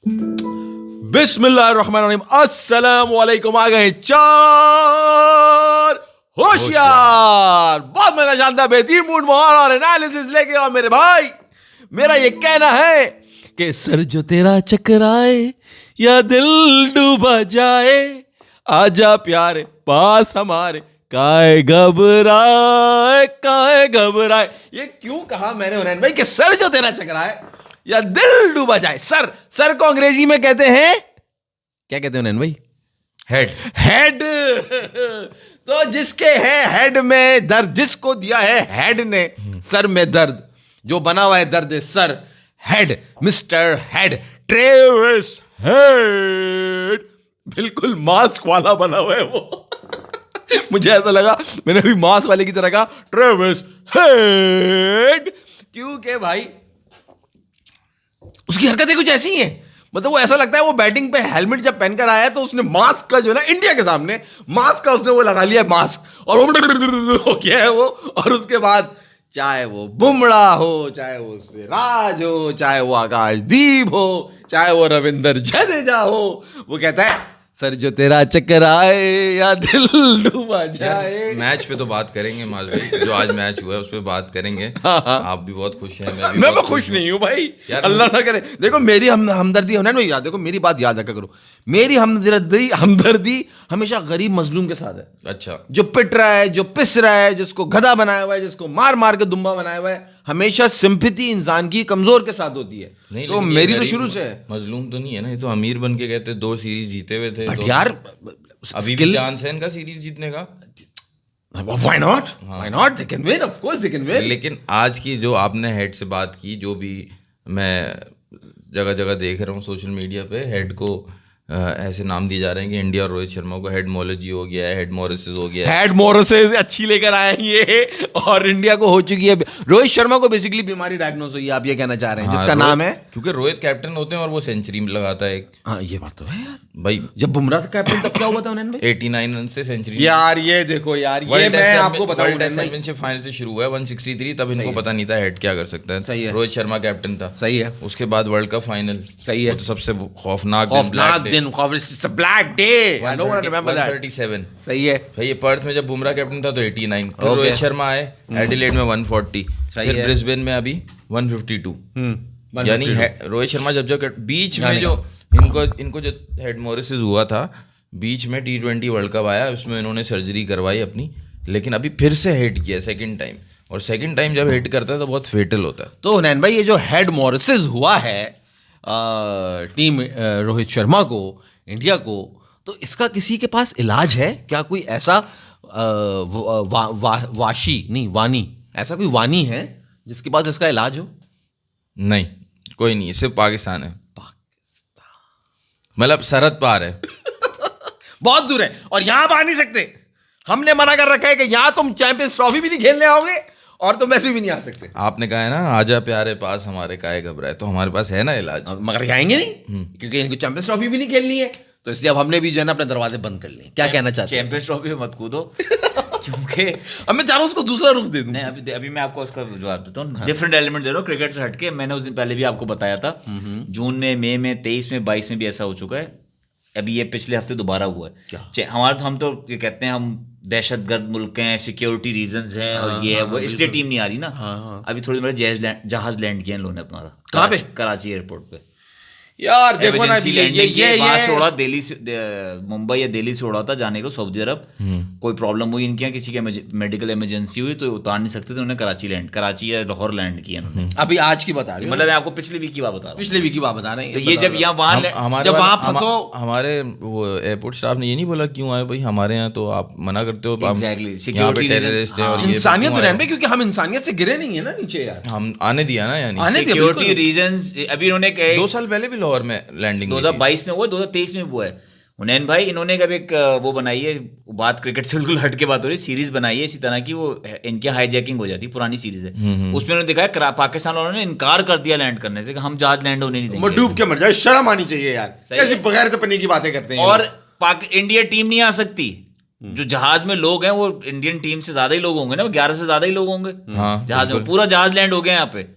बिस्मिल्लाहिर्रहमानिर्रहीम। अस्सलाम वालेकुम। आ गए चार होशियार, बहुत मजा जानता बेहतरीन मूड माहौल और एनालिसिस लेके आओ मेरे भाई। मेरा ये कहना है कि सर जो तेरा चकराए या दिल डूबा जाए, आजा प्यारे पास हमारे, काहे घबराए काहे घबराए। ये क्यों कहा मैंने हुनैन भाई कि सर जो तेरा चकराए या दिल डूबा जाए। सर को अंग्रेजी में कहते हैं, क्या कहते हैं हुनैन भाई? हेड। तो जिसके है हेड में दर्द, जिसको दिया है हेड ने सर में दर्द, जो बना हुआ है दर्द sir, head, mister head, Travis head, बिल्कुल मास्क वाला बना हुआ है वो। मुझे ऐसा लगा मैंने अभी मास्क वाले की तरह कहा ट्रेविस हेड, क्योंकि भाई उसकी हरकतें कुछ ऐसी हैं, मतलब वो ऐसा लगता है वो बैटिंग पे हेलमेट जब पहनकर आया तो उसने मास्क का जो है ना, इंडिया के सामने मास्क का उसने वो लगा लिया मास्क, और वो हो गया है वो। और उसके बाद चाहे वो बुमराह हो, चाहे वो सिराज हो, चाहे वो आकाशदीप हो, चाहे वो रविंद्र जडेजा हो, वो कहता है सर जो तेरा चक्कर आए या दिल डूबा जाए। मैच पे तो बात करेंगे माज भाई, जो आज मैच हुआ है उस पर बात करेंगे। हाँ। आप भी बहुत खुश हैं, मैं खुश नहीं हूं भाई, अल्लाह ना करे। देखो मेरी हमदर्दी होना है याद, देखो मेरी बात याद रखा करो, मेरी हमदर्दी हमेशा गरीब मजलूम के साथ है। अच्छा, जो पिट रहा है, जो पिस रहा है, जिसको गधा बनाया हुआ है, जिसको मार मार के दुम्बा बनाया हुआ है, हमेशा सिंपैथी इंसान की कमजोर के साथ होती है। नहीं, तो मेरी तो शुरू से है। मजलूम तो नहीं है ना, ये तो अमीर बन के गए थे, 2 सीरीज जीते हुए थे। बट तो यार अभी भी चांस है इनका सीरीज जीतने का। Why not? Why not? They can win, of course they can win. लेकिन आज की जो आपने हेड से बात की, जो भी मैं जगह जगह देख रहा हूँ सोशल मीडिया पे, हेड को ऐसे नाम दिए जा रहे हैं कि इंडिया और रोहित शर्मा को हेड मोलॉजी हो गया है, हेड मोरिसेस हो गया है। हेड मोरिसेस अच्छी लेकर आए हैं ये, और इंडिया को हो चुकी है। रोहित शर्मा को बेसिकली बीमारी डायग्नोस हुई है, आप ये कहना चाह रहे हैं, जिसका नाम है, क्योंकि रोहित कैप्टन होते हैं और वो सेंचुरी लगाता है एक। हाँ ये बात तो है यार भाई, जब बुमराह कैप्टन तब क्या हुआ था उन्होंने 89 रन से सेंचुरी। यार ये देखो यार, ये मैं आपको बताऊं, चैंपियनशिप फाइनल से शुरू हुआ है 163, तब इनको पता नहीं था हेड क्या कर सकता है। सही है, रोहित शर्मा कैप्टन था, सही है। उसके बाद वर्ल्ड कप फाइनल, सही है, तो सबसे खौफनाक दिन, black day, I don't remember that. 137 सही है भाई। ये पर्थ में जब बुमराह कैप्टन था तो 89, फिर रोहित शर्मा आए एडिलेड में 140, फिर ब्रिस्बेन में अभी 152। यानी रोहित शर्मा जब बीच में जो इनको जो हेड मोरिसेस हुआ था, बीच में T20 वर्ल्ड कप आया, उसमें इन्होंने सर्जरी करवाई अपनी, लेकिन अभी फिर से हिट किया सेकंड टाइम, और सेकंड टाइम जब हिट करता है तो बहुत फेटल होता है। तो हुनैन भाई, ये जो हेड मोरिसेस हुआ है टीम रोहित शर्मा को, इंडिया को, तो इसका किसी के पास इलाज है क्या? कोई ऐसा वानी ऐसा कोई वानी है जिसके पास इसका इलाज हो? नहीं, कोई नहीं, सिर्फ पाकिस्तान है। मतलब सरहद पार है। बहुत दूर है, और यहां आप आ नहीं सकते। हमने मना कर रखा है कि यहां तुम चैंपियंस ट्रॉफी भी नहीं खेलने आओगे और तुम वैसे भी नहीं आ सकते। आपने कहा है ना, आजा प्यारे पास हमारे, काहे घबराए, तो हमारे पास है ना इलाज। मगर आएंगे नहीं, क्योंकि इनको चैंपियंस ट्रॉफी भी नहीं खेलनी है, तो इसलिए अब हमने भी जो है ना अपने दरवाजे बंद कर लिए। क्या कहना चाहते हैं? चैंपियंस ट्रॉफी में मत कूदो, क्योंकि अब मैं चाह रहा हूँ उसको दूसरा रुख दे दूं। नहीं, अभी मैं आपको उसका जवाब देता हूँ। डिफरेंट एलिमेंट दे रहा हूँ क्रिकेट से हटके। मैंने उस दिन पहले भी आपको बताया था, जून में, मई में, 23 में, 22 में भी ऐसा हो चुका है। अभी ये पिछले हफ्ते दोबारा हुआ है। हम तो ये कहते हैं हम दहशतगर्द मुल्क हैं, सिक्योरिटी रीजंस हैं, और ये है वो, इसलिए टीम नहीं आ रही ना। अभी थोड़ी देर जहाज लैंड किया इन लोगों ने अपना। कहाँ पे? कराची एयरपोर्ट पे यार देखो ना, ये उड़ा दिल्ली से, मुंबई या दिल्ली से उड़ा था जाने को सऊदी अरब। कोई प्रॉब्लम हुई इनके यहाँ, किसी के मेडिकल इमरजेंसी हुई तो उतार नहीं सकते थे, उन्होंने कराची या लाहौर लैंड किया उन्होंने। अभी आज की बता रही हूँ, मतलब मैं आपको पिछले वीक की बात बता रहा हूँ। पिछले वीक की बात बता रहे हैं। तो ये जब यहाँ वहाँ जब आप फंसो, हमारे वो एयरपोर्ट स्टाफ ने ये नहीं बोला क्यों आए भाई हमारे यहाँ, तो आप मना करते हो। Exactly, सिक्योरिटी टेररिस्ट है और ये इंसानियत तो रहने, क्योंकि हम इंसानियत से गिरे नहीं है ना नीचे यार, हम आने दिया ना, यानी सिक्योरिटी रीजंस। अभी इन्होंने 2 साल पहले भी लाहौर में लैंडिंग 2022 में हुआ, 2023 में हुआ है। हुनैन भाई, इन्होंने कभी एक वो बनाई है, बात क्रिकेट से बिल्कुल हट के बात हो रही, सीरीज बनाई है इसी तरह की, वो इनकी हाईजैकिंग हो जाती है, पुरानी सीरीज है। उसमें उन्होंने दिखाया पाकिस्तान वालों ने इनकार कर दिया लैंड करने से, कि हम जहाज लैंड होने नहीं देंगे। डूब के मर जाए, शर्म आनी चाहिए यार, कैसी बगैर तपनी की बातें करते हैं। और इंडिया टीम नहीं आ सकती, जो जहाज में लोग हैं वो इंडियन टीम से ज्यादा ही लोग होंगे ना, 11 से ज्यादा ही लोग होंगे जहाज में। पूरा जहाज लैंड हो गया यहाँ पे,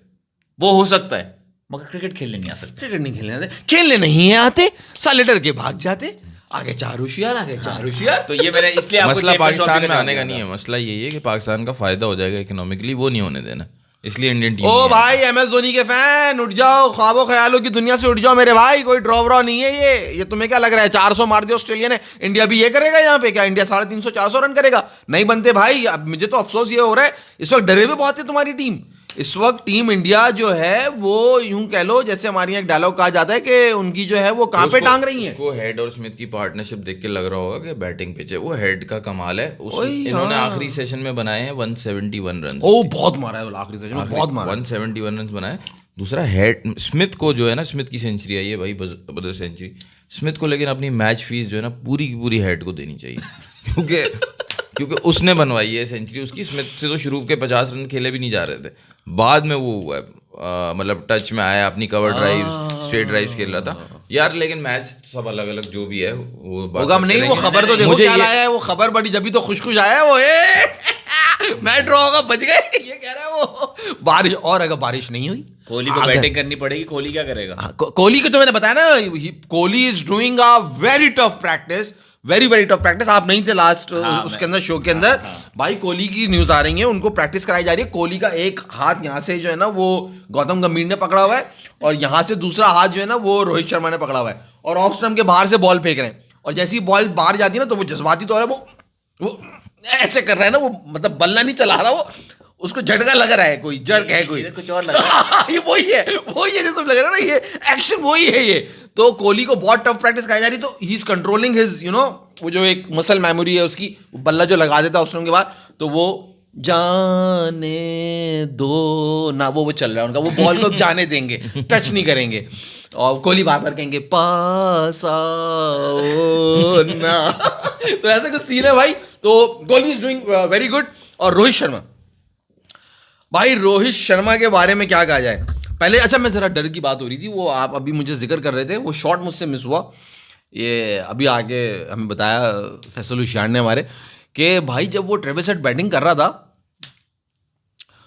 वो हो सकता है, मगर क्रिकेट खेलने नहीं आ सकते। क्रिकेट नहीं खेलने आते, खेलने नहीं आते, साले डर के भाग जाते, आगे चार होशियार, आगे चार होशियार। तो ये मैंने इसलिए आपको मसला Champions पाकिस्तान Trophy में का आने का जवाब नहीं दिया है, मसला यही है कि पाकिस्तान का फायदा हो जाएगा इकोनॉमिकली, वो नहीं होने देना, इसलिए इंडियन टीम ओ भाई MS धोनी के फैन, उठ जाओ, ख्वाबों ख्यालों की दुनिया से उठ जाओ मेरे भाई, कोई ड्रॉ व्रॉ नहीं है ये तुम्हें क्या लग रहा है 400 मार दिया ऑस्ट्रेलिया ने, इंडिया भी ये करेगा यहाँ पे? क्या इंडिया 350 400 रन करेगा? नहीं बनते भाई। अब मुझे तो अफसोस ये हो रहा है, इस वक्त डरे हुए बहुत है तुम्हारी टीम। इस वक्त टीम इंडिया जो है वो यूं कह लो, जैसे हमारे यहाँ एक डायलॉग कहा जाता है कि उनकी जो है वो कहाँ पे टांग रही है। उसको हेड और स्मिथ की पार्टनरशिप देख के लग रहा होगा कि बैटिंग पिच है, वो हेड का कमाल है। इन्होंने आखिरी सेशन में बनाए हैं 171 रन। ओ बहुत मारा है वो आखिरी सेशन में, बहुत मारा, 171 रन बनाए। दूसरा हेड स्मिथ को जो है ना, स्मिथ की सेंचुरी आई है भाई, जबरदस्त सेंचुरी स्मिथ को, लेकिन अपनी मैच फीस जो है ना पूरी की पूरी हेड को देनी चाहिए क्योंकि उसने बनवाई है सेंचुरी उसकी। स्मिथ से तो शुरू के 50 रन खेले भी नहीं जा रहे थे, बाद में वो हुआ मतलब टच में आया, अपनी कवर ड्राइव स्ट्रेट ड्राइव्स खेल रहा था यार। लेकिन मैच सब अलग अलग जो भी है वो होगा नहीं। वो खबर तो देखो क्या लाया है, वो खबर बड़ी जब भी तो खुश खुश आया है वो मैच ड्रॉ होगा, बच गए ये कह रहा है वो। बारिश, और अगर बारिश नहीं हुई कोहली को बैटिंग करनी पड़ेगी, कोहली क्या करेगा? कोहली को तो मैंने बताया ना, Kohli is doing a very tough practice, very very tough practice. आप नहीं थे लास्ट उसके अंदर, शो के अंदर। भाई कोहली की न्यूज आ रही है, उनको प्रैक्टिस कराई जा रही है। कोहली का एक हाथ यहाँ से जो है ना वो गौतम गंभीर ने पकड़ा हुआ है, और यहाँ से दूसरा हाथ जो है ना वो रोहित शर्मा ने पकड़ा हुआ है, और ऑफ स्टंप के बाहर से बॉल फेंक रहे हैं। और जैसी बॉल बाहर जाती है ना तो वो जज्बाती तौर है वो ऐसे कर रहा है ना, वो मतलब बल्ला नहीं चला रहा, वो उसको झटका लग रहा है, कोई जर्क है, कोई कुछ और लग रहा है। ये वही है जैसे लग रहा है ना, ये एक्शन वही है ये। तो कोहली को बहुत टफ प्रैक्टिस कराई जा रही है, तो ही इज कंट्रोलिंग हिज वो जो एक मसल मेमोरी है उसकी, बल्ला जो लगा देता है उसके बाद, तो वो जाने दो ना, वो चल रहा है उनका, वो बॉल को जाने देंगे, टच नहीं करेंगे। और कोहली बार बार कहेंगे पास आओ ना तो ऐसा कुछ सीन है भाई। तो Kohli is doing very good. और रोहित शर्मा, भाई रोहित शर्मा के बारे में क्या कहा जाए? पहले अच्छा, मैं जरा डर की बात हो रही थी, वो आप अभी मुझे जिक्र कर रहे थे, वो शॉट मुझसे मिस हुआ। ये अभी आगे हमें बताया फैसल होशियार ने हमारे, कि भाई जब वो ट्रेविस हेड बैटिंग कर रहा था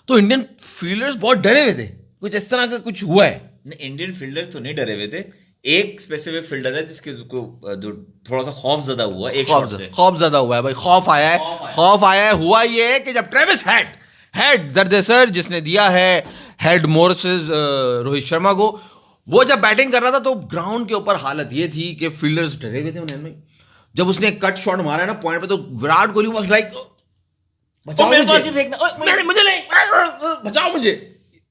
तो इंडियन फील्डर्स बहुत डरे हुए थे, कुछ इस तरह का कुछ हुआ है? नहीं, इंडियन फील्डर्स तो नहीं डरे हुए थे। एक स्पेसिफिक फील्डर है जिसके थोड़ा सा खौफ ज्यादा हुआ, एक शॉट से खौफ ज्यादा हुआ है भाई, खौफ आया है। हुआ ये है कि जब ट्रेविस हेड दरदेसर जिसने दिया है हेड मोर्सेस रोहित शर्मा को, वो जब बैटिंग कर रहा था तो ग्राउंड के ऊपर हालत ये थी कि फील्डर्स डरे हुए थे उन्हें। जब उसने कट शॉट मारा है ना पॉइंट पे, तो विराट कोहली वाज लाइक बचाओ मुझे,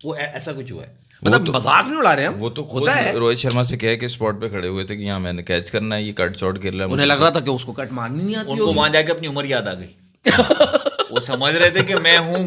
वो ऐसा कुछ हुआ है। मतलब मजाक नहीं उड़ा रहे हम, वो तो होता है। रोहित शर्मा से कह के स्पॉट पे खड़े हुए थे कि यहाँ मैंने कैच करना है, ये कट शॉट खेल रहा है। उन्हें लग रहा था कि उसको कट मारनी नहीं आती, उनको वहां जाके अपनी उम्र याद आ गई। वो समझ रहे थे कि मैं हूँ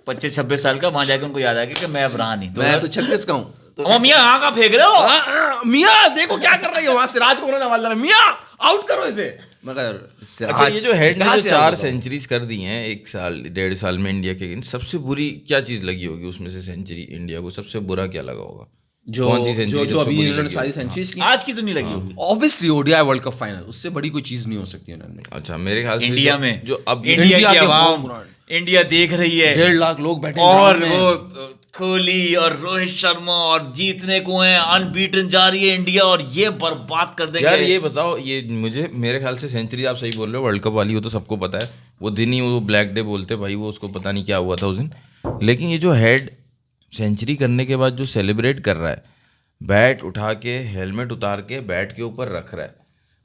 25-26 साल का, वहां जाके उनको याद आ गया कि मैं अब रहा नहीं, मैं तो 36 का हूँ। तो मियाँ यहाँ का फेंक रहे हो, मियाँ देखो क्या कर रही है वहां, सिराज को उन्होंने आवाज लगा, मियाँ आउट करो इसे। मगर अच्छा, ये जो हेड ने जो 4 सेंचुरीज कर दी हैं 1 साल 1.5 साल में इंडिया के, सबसे बुरी क्या चीज लगी होगी उसमें से? सेंचुरी इंडिया को सबसे बुरा क्या लगा होगा? कौन सी सेंचुरी जो अभी इन्होंने सारी सेंचुरीज की? आज की तो नहीं लगी होगी obviously, ODI world cup final, उससे बड़ी कोई चीज नहीं हो सकती उन्होंने। अच्छा, मेरे ख्याल से इंडिया में जो अब इंडिया की आवाम, इंडिया देख रही है, 1.5 लाख लोग बैठे, और वो कोहली और रोहित शर्मा और जीतने को हैं, अनबीटन जा रही है इंडिया, और ये बर्बाद कर देंगे। यार ये बताओ, ये मुझे मेरे ख्याल से सेंचुरी आप सही बोल रहे हो, वर्ल्ड कप वाली वो तो सबको पता है, वो दिन ही वो ब्लैक डे बोलते भाई, वो उसको पता नहीं क्या हुआ था उस दिन। लेकिन ये जो हेड सेंचुरी करने के बाद जो सेलिब्रेट कर रहा है, बैट उठा के हेलमेट उतार के बैट के ऊपर रख रहा है,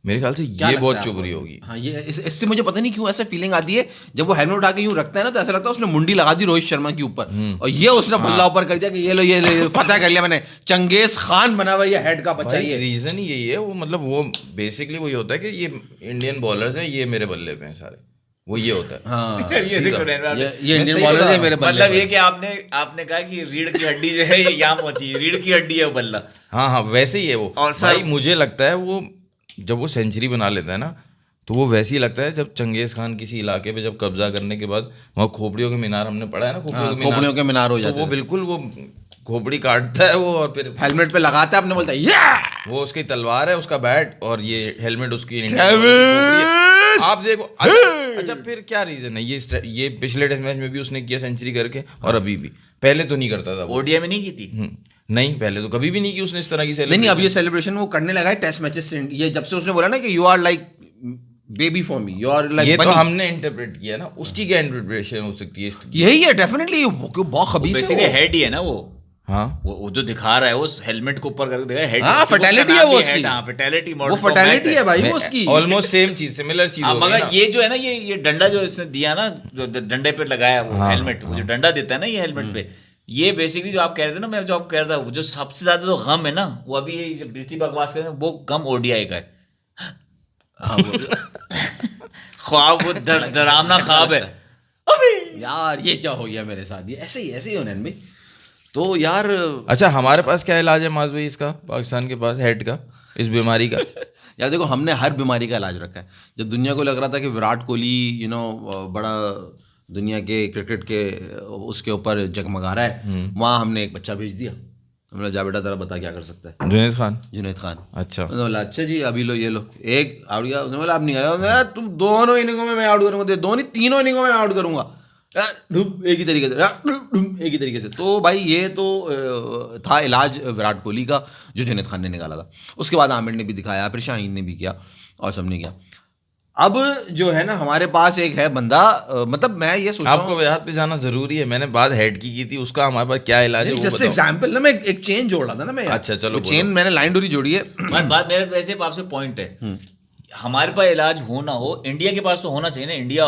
मेरे ख्याल से ये बहुत चुभरी होगी। हाँ, ये इससे मुझे पता नहीं क्यों ऐसा फीलिंग आती है, जब वो हेलमेट उठा के यूं रखता है ना, तो ऐसा लगता है उसने मुंडी लगा दी रोहित शर्मा के ऊपर, और ये उसने बल्ला ऊपर कर दिया कि ये लो फतेह कर लिया मैंने, चंगेज खान बना हुआ ये हेड का बच्चा। ये रीजन ही यही है, वो मतलब वो बेसिकली वही होता है कि ये इंडियन बॉलर्स हैं, ये मेरे बल्ले पे हैं सारे, वो ये होता है। हाँ, ये इंडियन बॉलर्स है मेरे बल्ले। मतलब ये कि आपने कहा कि रीढ़ की हड्डी जो है ये यहाँ पहुंची, रीढ़ की हड्डी है बल्ला। हाँ, वैसे ही है वो। और भाई मुझे लगता है वो जब वो सेंचुरी बना लेता है ना, तो वो वैसे ही लगता है जब चंगेज खान किसी इलाके पे जब कब्जा करने के बाद वहाँ खोपड़ियों के मीनार, हमने पढ़ा है ना, खोपड़ियों के मीनार हो जाते हैं, वो बिल्कुल वो खोपड़ी काटता है वो, और फिर हेलमेट पे लगाता है, अपने बोलता है वो उसकी तलवार है, उसका बैट, और ये हेलमेट उसकी। आप देखो। अच्छा, फिर क्या रीजन है? ये पिछले टेस्ट मैच में भी उसने किया सेंचुरी करके, और अभी भी, पहले तो नहीं करता था। ओडीआई में नहीं की थी। नहीं, पहले तो कभी भी नहीं की उसने इस तरह की नहीं अब सेलिब्रेशन। ये सेलिब्रेशन वो करने लगा है टेस्ट मैचेस से। ये जब से उसने बोला ना कि you are like baby for me, you are like ये तो हमने इंटरप्रेट किया ना, उसकी क्या इंटरप्रिटेशन हो सकती है इसकी? यही है डेफिनेटली, बहुत खबीस है बेसिकली वो। हेड ही है ना वो। हाँ, वो जो दिखा रहा है वो हेलमेट को ऊपर करके दिखा है, हेड। हाँ, fatality है वो उसकी। हाँ, fatality वो Mortal फर्टेलिटी Kombat है भाई वो उसकी। ऑलमोस्ट सेम चीज, सिमिलर चीज हाँ, हो गई मगर ना। ये जो है ना, ये डंडा जो इसने दिया ना, जो डंडे पे लगाया वो हाँ, हेलमेट, वो जो डंडा देता है ना ये हेलमेट पे, ये बेसिकली जो आप कह रहे थे ना, मैं जो आप कह रहा था, वो जो सबसे ज्यादा जो गम है ना, वो अभी ये जो प्रीति बकवास कर रहे हैं, वो गम ओडीआई का है। हाँ, ख्वाब, वो डरावना ख्वाब है। यार ये क्या हो गया मेरे साथ, ये ऐसे ही होने भाई। तो यार अच्छा, हमारे पास क्या इलाज है माज भाई इसका, पाकिस्तान के पास हेड का, इस बीमारी का? यार देखो, हमने हर बीमारी का इलाज रखा है। जब दुनिया को लग रहा था कि विराट कोहली बड़ा दुनिया के क्रिकेट के उसके ऊपर जगमगा रहा है, वहाँ हमने एक बच्चा भेज दिया। हमने बोला जा बेटा तेरा बता क्या कर सकता है। जुनैद खान। अच्छा, उन्होंने बोला अच्छा जी अभी लो ये लो, एक आउट गया। उन्होंने बोला अब नहीं करा, तुम दोनों इनिंगों में मैं आउट करूंगा, दोनों तीनों इनिंगों में मैं आउट करूंगा, एक ही तरीके से, एक ही तरीके से। तो भाई ये तो था इलाज विराट कोहली का जो जुनैद खान ने निकाला था। उसके बाद आमिर ने भी दिखाया, फिर शाहीन ने भी किया और सबने किया। अब जो है ना हमारे पास एक है बंदा, मतलब मैं ये सोच रहा हूँ, आपको वजाहत पे जाना जरूरी है। मैंने बात हेड की थी, उसका हमारे पास क्या इलाज है वो जस्ट बताओ। एग्जाम्पल ना, मैं एक चेन जोड़ रहा था ना मैं। अच्छा, चलो चेन मैंने लाइन डोरी जोड़ी है। बात मेरे वैसे आपसे पॉइंट है, हमारे पास इलाज हो ना हो, इंडिया के पास तो होना चाहिए ना। India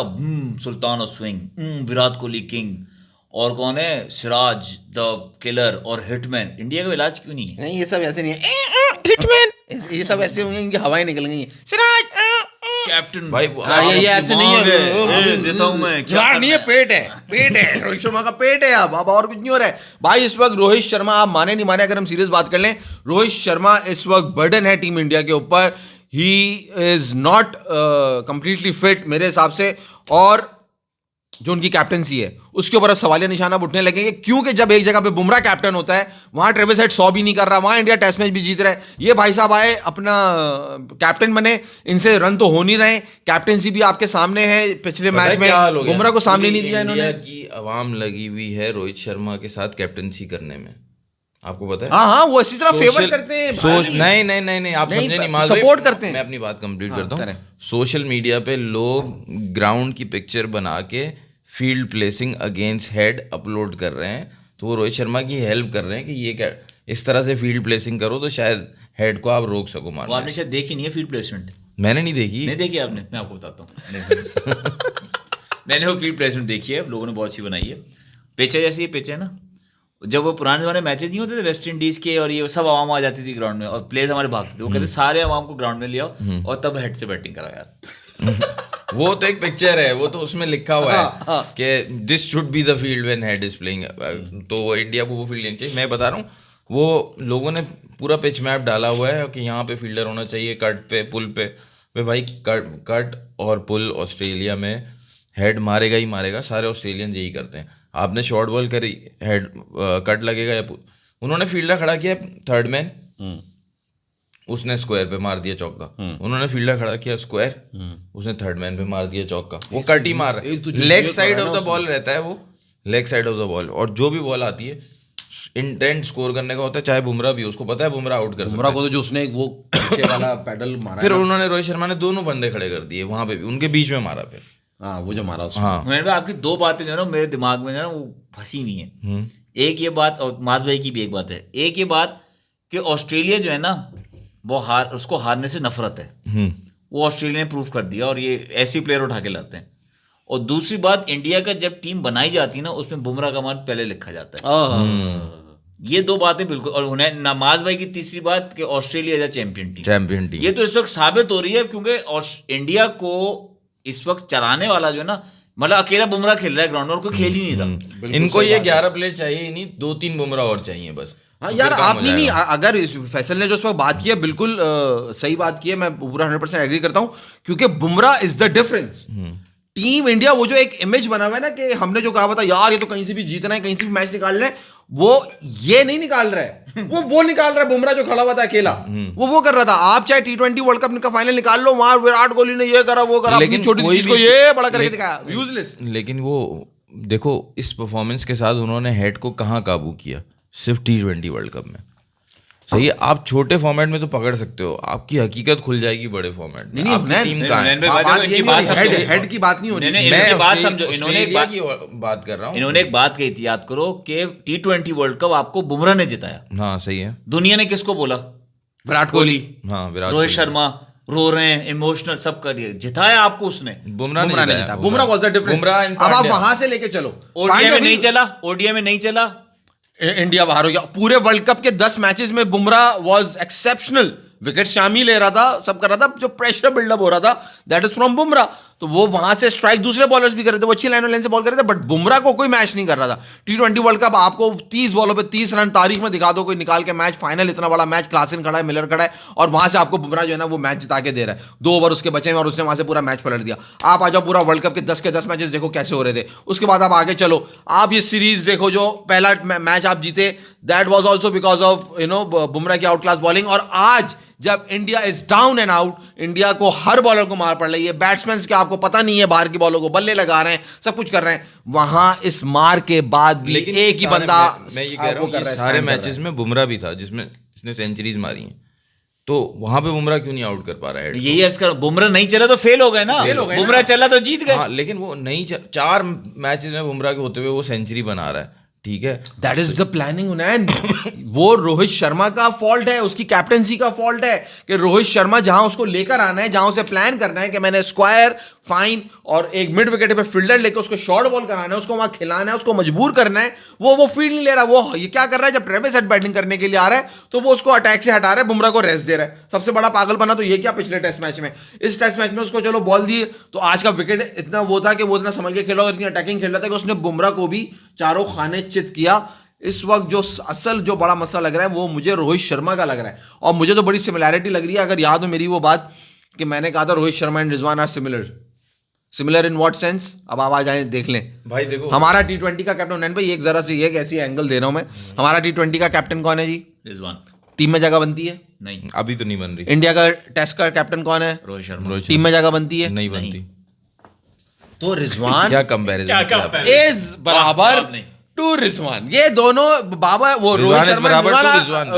Sultan of swing, Virat Kohli king, और कौन है सिराज द किलर और हिटमैन। इंडिया का इलाज क्यों नहीं है? नहीं ये सब ऐसे नहीं है, हिटमैन ये सब ऐसे होंगे, इनकी हवाएं निकल गई हैं। सिराज कैप्टन भाई, ये ऐसे नहीं है, देता हूं मैं, क्या दिमाग नहीं है, पेट है रोहित शर्मा का पेट है। अब और कुछ नहीं हो रहा है भाई इस वक्त। रोहित शर्मा, आप माने नहीं माने, अगर हम सीरियस बात कर लें, रोहित शर्मा इस वक्त बर्डन है टीम इंडिया के ऊपर। He is not completely fit मेरे हिसाब से, और जो उनकी कैप्टनसी है उसके ऊपर अब सवालिया निशाना उठने लगेंगे, क्योंकि जब एक जगह पे बुमराह कैप्टन होता है, वहां ट्रेविस हेड 100 भी नहीं कर रहा, वहां इंडिया टेस्ट मैच भी जीत रहा है। ये भाई साहब आए अपना कैप्टन बने, इनसे रन तो हो नहीं रहे, कैप्टनसी भी आपके सामने है। पिछले मैच में बुमराह को सामने नहीं दिया इन्होंने। इंडिया की आवाम लगी हुई है रोहित शर्मा के साथ कैप्टनसी करने में, आपको पता है? हाँ वो इसी तरह फेवर करते हैं। नहीं, आप समझे नहीं माज़ भाई, सपोर्ट करते हैं। मैं अपनी बात कंप्लीट करता करें। हूँ। सोशल मीडिया पे लोग ग्राउंड की पिक्चर बना के field placing against head upload कर रहे हैं, तो वो रोहित शर्मा की हेल्प कर रहे हैं कि ये क्या इस तरह से फील्ड प्लेसिंग करो तो शायद हेड को आप रोक सको वो मारने आपने शायद देखी नहीं है फील्ड प्लेसमेंट? मैंने नहीं देखी। नहीं देखी आपने? मैं आपको बताता हूँ। मैंने वो फील्ड प्लेसमेंट देखी है, लोगों ने बहुत अच्छी बनाई है। पिच जैसी पिच है ना, जब वो पुराने जमाने मैचेस नहीं होते थे वेस्ट इंडीज के, और ये सब आवाम आ जाती थी ग्राउंड में और प्लेयर्स हमारे भागते थे, वो कहते सारे आवाम को ग्राउंड में ले आओ और तब हेड से बैटिंग करा यार। वो तो एक पिक्चर है, वो तो उसमें लिखा हुआ है कि this should be the field when head is playing, तो इंडिया को वो फील्ड लेनी चाहिए। मैं बता रहा हूँ, वो लोगों ने पूरा पिच मैप डाला हुआ है कि यहाँ पे फील्डर होना चाहिए, कट पे, पुल पे भाई कट और पुल ऑस्ट्रेलिया में हेड मारेगा ही मारेगा, सारे ऑस्ट्रेलियन यही करते हैं। आपने शॉर्ट बॉल करी, हेड कट लगेगा या पुल। उन्होंने फील्डर खड़ा किया थर्ड मैन, उसने स्क्वायर पे मार दिया चौका। उन्होंने फील्डर खड़ा किया स्क्वायर, उसने थर्ड मैन पे मार दिया चौका। वो कट ही मार रहा है, leg side of the ball रहता है, वो leg side of the ball, और जो भी बॉल आती है इंटेंट स्कोर करने का होता है, चाहे बुमराह भी, उसको पता है बुमराह आउट कर सकता है। बुमराह को तो जो उसने वो पीछे वाला पैडल मारा, फिर उन्होंने रोहित शर्मा ने दोनों बंदे खड़े कर दिए वहां पे भी, उनके बीच में मारा फिर। हाँ वो जो मारा उसने। हाँ, मैंने कहा आपकी दो बातें जो है ना मेरे दिमाग में जो है ना वो फंसी हुई हैं। एक ये बात, और माज भाई की भी एक बात है, एक ये बात कि ऑस्ट्रेलिया जो है ना वो उसको हारने से नफरत है, वो ऑस्ट्रेलिया ने प्रूव कर दिया, और ये ऐसे प्लेयर उठा के लाते हैं। और दूसरी बात, इंडिया का जब टीम बनाई जाती है ना उसमें बुमराह का मान पहले लिखा जाता है। ये दो बातें बिल्कुल। और उन्हें नमाज भाई की तीसरी बात कि Australia is a champion team, ये तो इस वक्त साबित हो रही है, क्योंकि इंडिया को इस वक्त चलाने वाला जो है ना, मतलब अकेला बुमराह खेल रहा है ग्राउंड में और कोई खेल ही नहीं रहा। इनको ये 11 प्लेयर चाहिए ही नहीं, 2-3 बुमराह और चाहिए बस। हाँ यार, आप नहीं अगर फैसल ने जो उस वक्त बात की है, बिल्कुल सही बात की है, मैं पूरा 100% एग्री करता हूँ, क्योंकि Bumrah is the difference. Team India वो जो एक इमेज बना हुआ है ना कि हमने जो कहा था यार ये तो कहीं से भी जीतना है, कहीं से भी मैच निकाल रहे हैं, वो ये नहीं निकाल रहा है, वो निकाल रहा है बुमराह जो खड़ा हुआ था अकेला, वो कर रहा था। आप चाहे T20 वर्ल्ड कप का फाइनल निकाल लो, वहां विराट कोहली ने ये करा वो करा, लेकिन छोटी चीज को ये बड़ा करके दिखाया, यूजलेस। लेकिन वो देखो इस परफॉर्मेंस के साथ उन्होंने हेड को कहाँ काबू किया, सिर्फ T20 वर्ल्ड कप में। सही है, आप छोटे फॉर्मेट में तो पकड़ सकते हो, आपकी हकीकत खुल जाएगी बड़े फॉर्मेट में। आपकी टीम कहाँ है? हेड की बात नहीं हो रही, इनकी बात समझो। इन्होंने एक बात कर रहा हूँ, इन्होंने एक बात कही थी, याद करो कि T20 वर्ल्ड कप आपको बुमराह ने जिताया। हाँ सही है। दुनिया ने किसको बोला? विराट कोहली। हाँ विराट रोहित शर्मा रो रहे हैं, इमोशनल सब करिए, जिताया आपको उसने। बुमराह बुमराह ने जिताया। Bumrah was the difference. अब आप वहां से लेके चलो, ओडीआई में नहीं चला, ओडीआई में नहीं चला, इंडिया बाहर हो गया। पूरे वर्ल्ड कप के 10 मैचेस में Bumrah was exceptional, wicket Shami ले रहा था, सब कर रहा था, जो प्रेशर बिल्डअप हो रहा था दैट इज फ्रॉम बुमराह। तो वो वहां से स्ट्राइक दूसरे बॉलर्स भी कर रहे थे, वो अच्छी लाइन से बॉल कर रहे थे, बट बुमराह को कोई मैच नहीं कर रहा था। T20 वर्ल्ड कप आपको 30 बॉलों पे 30 रन तारीख में दिखा दो कोई निकाल के मैच, फाइनल इतना बड़ा मैच, क्लासन खड़ा है, मिलर खड़ा है, और वहां से आपको बुमराह जो है ना वो मैच जिता के दे रहा है। 2 ओवर उसके बचे हैं और उसने वहां से पूरा मैच पलट दिया। आप आ जाओ, पूरा वर्ल्ड कप के 10 मैचेस देखो कैसे हो रहे थे। उसके बाद आप आगे चलो, आप ये सीरीज देखो, जो पहला मैच आप जीते that was also because of Bumrah की आउट क्लास बॉलिंग। और आज जब India is down and out, India को हर बॉलर को मार पड़ रही है, बैट्समैन के आपको पता नहीं है, बाहर की बॉलर को बल्ले लगा रहे हैं, सब कुछ कर रहे हैं, वहां इस मार के बाद भी एक ही बंदा, मैं ये कह रहा हूँ कि सारे मैचेस में बुमराह भी था जिसमें इसने सेंचुरीज मारी हैं, तो वहां पे बुमराह क्यों नहीं आउट कर पा रहा है? यही अर्ज कर, बुमराह नहीं चला तो फेल हो गए ना, बुमराह चला तो जीत गए। हाँ, लेकिन वो नहीं 4 मैचेस में बुमराह के होते हुए वो सेंचुरी बना रहा है, ठीक है, दैट इज द प्लानिंग उन्नयन। वो रोहित शर्मा का फॉल्ट है, उसकी कैप्टनसी का फॉल्ट है कि रोहित शर्मा जहां उसको लेकर आना है, जहां उसे प्लान करना है कि मैंने स्क्वायर फाइन और एक मिड विकेट पे फील्डर लेकर उसको शॉर्ट बॉल कराना है, उसको वहां खिलाना है, उसको मजबूर करना है, वो फील्ड नहीं ले रहा। वो ये क्या कर रहा है, जब ट्रेविस हेड बैटिंग करने के लिए आ रहा है तो वो उसको अटैक से हटा रहा है, बुमराह को रेस्ट दे रहा है। सबसे बड़ा पागलपना तो ये क्या, पिछले टेस्ट मैच में, इस टेस्ट मैच में उसको चलो बॉल दी, तो आज का विकेट इतना वो था कि वो इतना संभल के खेला और इतनी अटैकिंग खेल रहा था कि उसने बुमराह को भी चारों खाने चित किया। इस वक्त जो असल जो बड़ा मसला लग रहा है वो मुझे रोहित शर्मा का लग रहा है, और मुझे तो बड़ी सिमिलैरिटी लग रही है। अगर याद हो मेरी वो बात कि मैंने कहा था Rohit Sharma and Rizwan are similar in what sense, अब आप आ जाए देख लें भाई। देखो हमारा T20 का कैप्टन नैन भाई, एक जरा सी एक ऐसी एंगल दे रहा हूं मैं, हमारा T20 का कैप्टन कौन है जी? रिजवान। टीम में जगह बनती है? नहीं, अभी तो नहीं बन रही। इंडिया का टेस्ट का कैप्टन कौन है? रोहित शर्मा। टीम में जगह बनती है? नहीं बनती। तो रिजवान क्या कंपैरिजन इज बराबर टू रिजवान, ये दोनों बाबा, वो रोहित शर्मा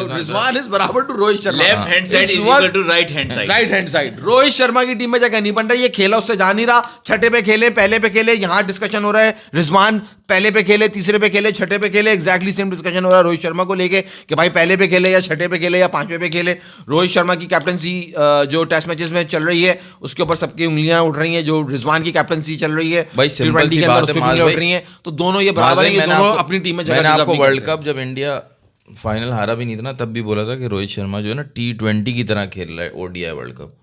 रिजवान इज बराबर to Rohit Sharma. Left hand side is equal to right hand side. Rohit Sharma की टीम में जगह नहीं बन रही, ये खेला उससे जा नहीं रहा, छठे पे खेले, पहले पे खेले, यहां डिस्कशन हो रहा है रिजवान पहले पे खेले, तीसरे पे खेले, छठे पे खेले, एग्जैक्टली सेम डिस्कशन हो रहा है रोहित शर्मा को लेके कि भाई पहले पे खेले या छठे पे खेले या पांचवें पे खेले। रोहित शर्मा की कैप्टनसी जो टेस्ट मैचेस में चल रही है उसके ऊपर सबकी उंगलियां उठ रही हैं, जो रिजवान की कैप्टनसी चल रही है T20 के अंदर उसकी उंगलियां उठ रही हैं, तो दोनों ये बराबर है, दोनों अपनी टीम में जगह। आपको वर्ल्ड कप जब इंडिया फाइनल हारा भी नहीं था ना, तब भी बोला था कि रोहित शर्मा जो है ना T20 की तरह खेल रहा है ODI world cup.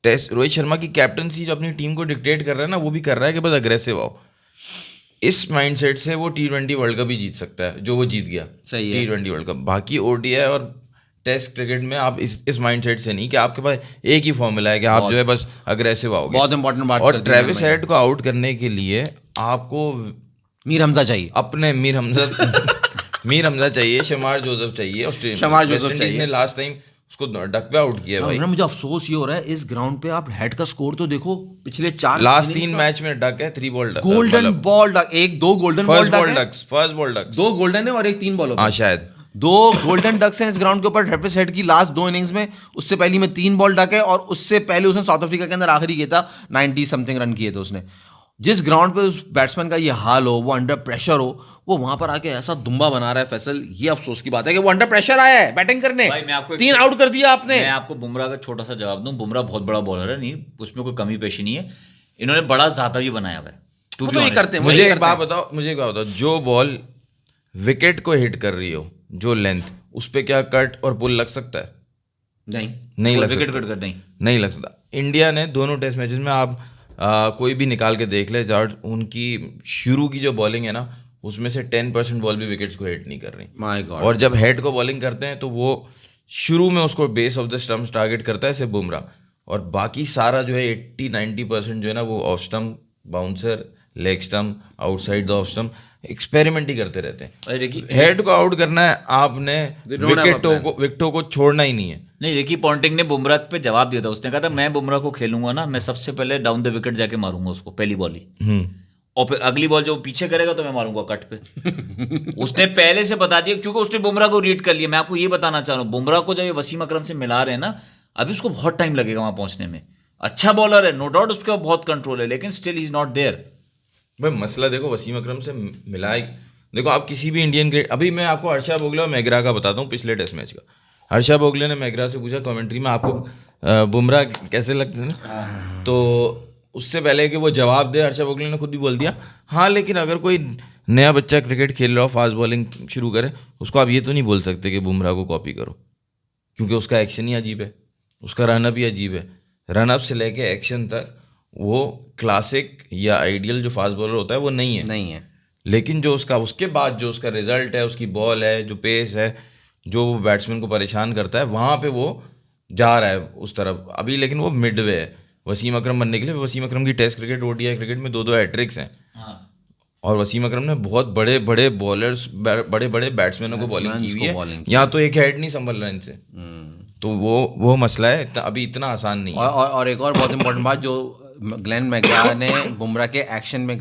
Test Rohit Sharma की कैप्टनसी जो अपनी टीम को डिक्टेट कर रहा है ना, वो भी कर रहा है कि बस अग्रेसिव आओ। इस माइंडसेट से वो T20 वर्ल्ड कप ही जीत सकता है, जो वो जीत गया। सही है, T20 वर्ल्ड कप। बाकी ओडीआई और टेस्ट क्रिकेट में आप इस माइंडसेट से नहीं कि आपके पास एक ही फॉर्मूला है कि आप जो है बस अग्रेसिव आओगे। बहुत इंपॉर्टेंट बात। और ट्रेविस हेड को आउट करने के लिए आपको मीर हमजा चाहिए, अपने मीर हमजा चाहिए, शमार जोसेफ चाहिए, शमार जोसेफ चाहिए। लास्ट टाइम उसको डक पे आउट किया भाई। मुझे अफसोस ये हो रहा है इस ग्राउंड पे, आप हेड का स्कोर तो देखो, पिछले 4 लास्ट 3 मैच में डक है, 3 ball duck, golden ball duck, 2 golden ball duck, first ball duck, 2 golden है और 1 3 बॉल, हाँ शायद 2 गोल्डन डक्स हैं इस ग्राउंड के ऊपर ट्रेविस हेड की लास्ट 2 इनिंग्स में। उससे पहली में 3 बॉल डक है, और उससे पहले उसने साउथ अफ्रीका के अंदर आखिरी किया था, 90 समथिंग रन किए थे उसने। जिस ग्राउंड पे उस बैट्समैन का ये हाल हो, वो अंडर प्रेशर हो, वो वहां पर आके ऐसा दुम्बा बना रहा है फैसल, ये अफसोस की बात है कि वो अंडर प्रेशर आया है बैटिंग करने। 3 आउट कर दिया आपने। मैं आपको बुमराह का छोटा सा जवाब दूं, बुमराह बहुत बड़ा बॉलर है, नहीं उसमें कोई कमी पेशी नहीं है, इन्होंने बड़ा ज्यादा भी बनाया हुआ है। तो ये करते हैं। मुझे एक बात बताओ, जो बॉल विकेट को हिट कर रही हो, जो लेंथ, उस पे क्या कट और पुल लग सकता है? नहीं लग विकेट सकता, कट कर नहीं लग सकता। इंडिया ने दोनों टेस्ट मैचेस में आप कोई भी निकाल के देख ले, जॉर्ज उनकी शुरू की जो बॉलिंग है ना, उसमें से 10% बॉल भी विकेट्स को हिट नहीं कर रही। My God. और जब हेड को बॉलिंग करते हैं तो वो शुरू में उसको base of the stumps target करता है, सिर्फ बुमराह, और बाकी सारा जो है 80-90% जो है ना वो off stump, bouncer, leg stump, outside the off stump experiment ही करते रहते हैं। हेड को आउट करना है आपने, विकेटों को छोड़ना ही नहीं है। नहीं, रिकी पॉन्टिंग ने बुमराह पे जवाब दिया था, उसने कहा था मैं बुमराह को खेलूंगा ना, मैं सबसे पहले डाउन द विकेट जाके मारूंगा उसको पहली बॉल ही। और फिर अगली बॉल जो पीछे करेगा तो मैं मारूंगा कट पे। उसने पहले से बता दिया, क्योंकि उसने बुमराह को रीड कर लिया। मैं आपको ये बताना चाह रहा हूँ, बुमराह को जब ये वसीम अकरम से मिला रहे हैं ना, अभी उसको बहुत टाइम लगेगा वहां पहुंचने में। अच्छा बॉलर है, नो डाउट, उसका बहुत कंट्रोल है, लेकिन स्टिल इज नॉट देयर। भाई मसला देखो, वसीम अकरम से मिलाए, देखो आप किसी भी इंडियन क्रिकेट, अभी मैं आपको हर्षा बोगले और मैगरा का बताता हूँ पिछले टेस्ट मैच का। हर्षा बोगले ने मैगरा से पूछा कमेंट्री में, आपको बुमराह कैसे लगते हैं ना, तो उससे पहले कि वो जवाब दे, हर्षा बोगले ने खुद भी बोल दिया हाँ, लेकिन अगर कोई नया बच्चा क्रिकेट खेल रहा हो, फास्ट बॉलिंग शुरू करे, उसको आप ये तो नहीं बोल सकते कि बुमराह को कॉपी करो, क्योंकि उसका एक्शन ही अजीब है, उसका रनअप ही अजीब है। रनअप से लेके एक्शन तक वो क्लासिक या आइडियल जो फास्ट बॉलर होता है वो नहीं है। लेकिन जो उसका उसके बाद जो उसका रिजल्ट है, उसकी बॉल है, जो पेस है, जो बैट्समैन को परेशान करता है, वहाँ पे वो जा रहा है उस तरफ अभी। लेकिन वो मिडवे है वसीम अकरम बनने के लिए। वसीम अकरम की टेस्ट क्रिकेट, ओडीआई क्रिकेट में 2 हैट्रिक्स हैं। और वसीम अकरम ने बहुत बड़े बड़े बॉलर्स, बड़े बड़े बैट्समैनों को बॉलिंग की हुई है, यहाँ तो एक हेड नहीं संभल रहा इनसे। तो वो मसला है, अभी इतना आसान नहीं है। और एक और बहुत इंपॉर्टेंट बात जो ग्लेन मैकग्रा ने बुमराह के एक्शन में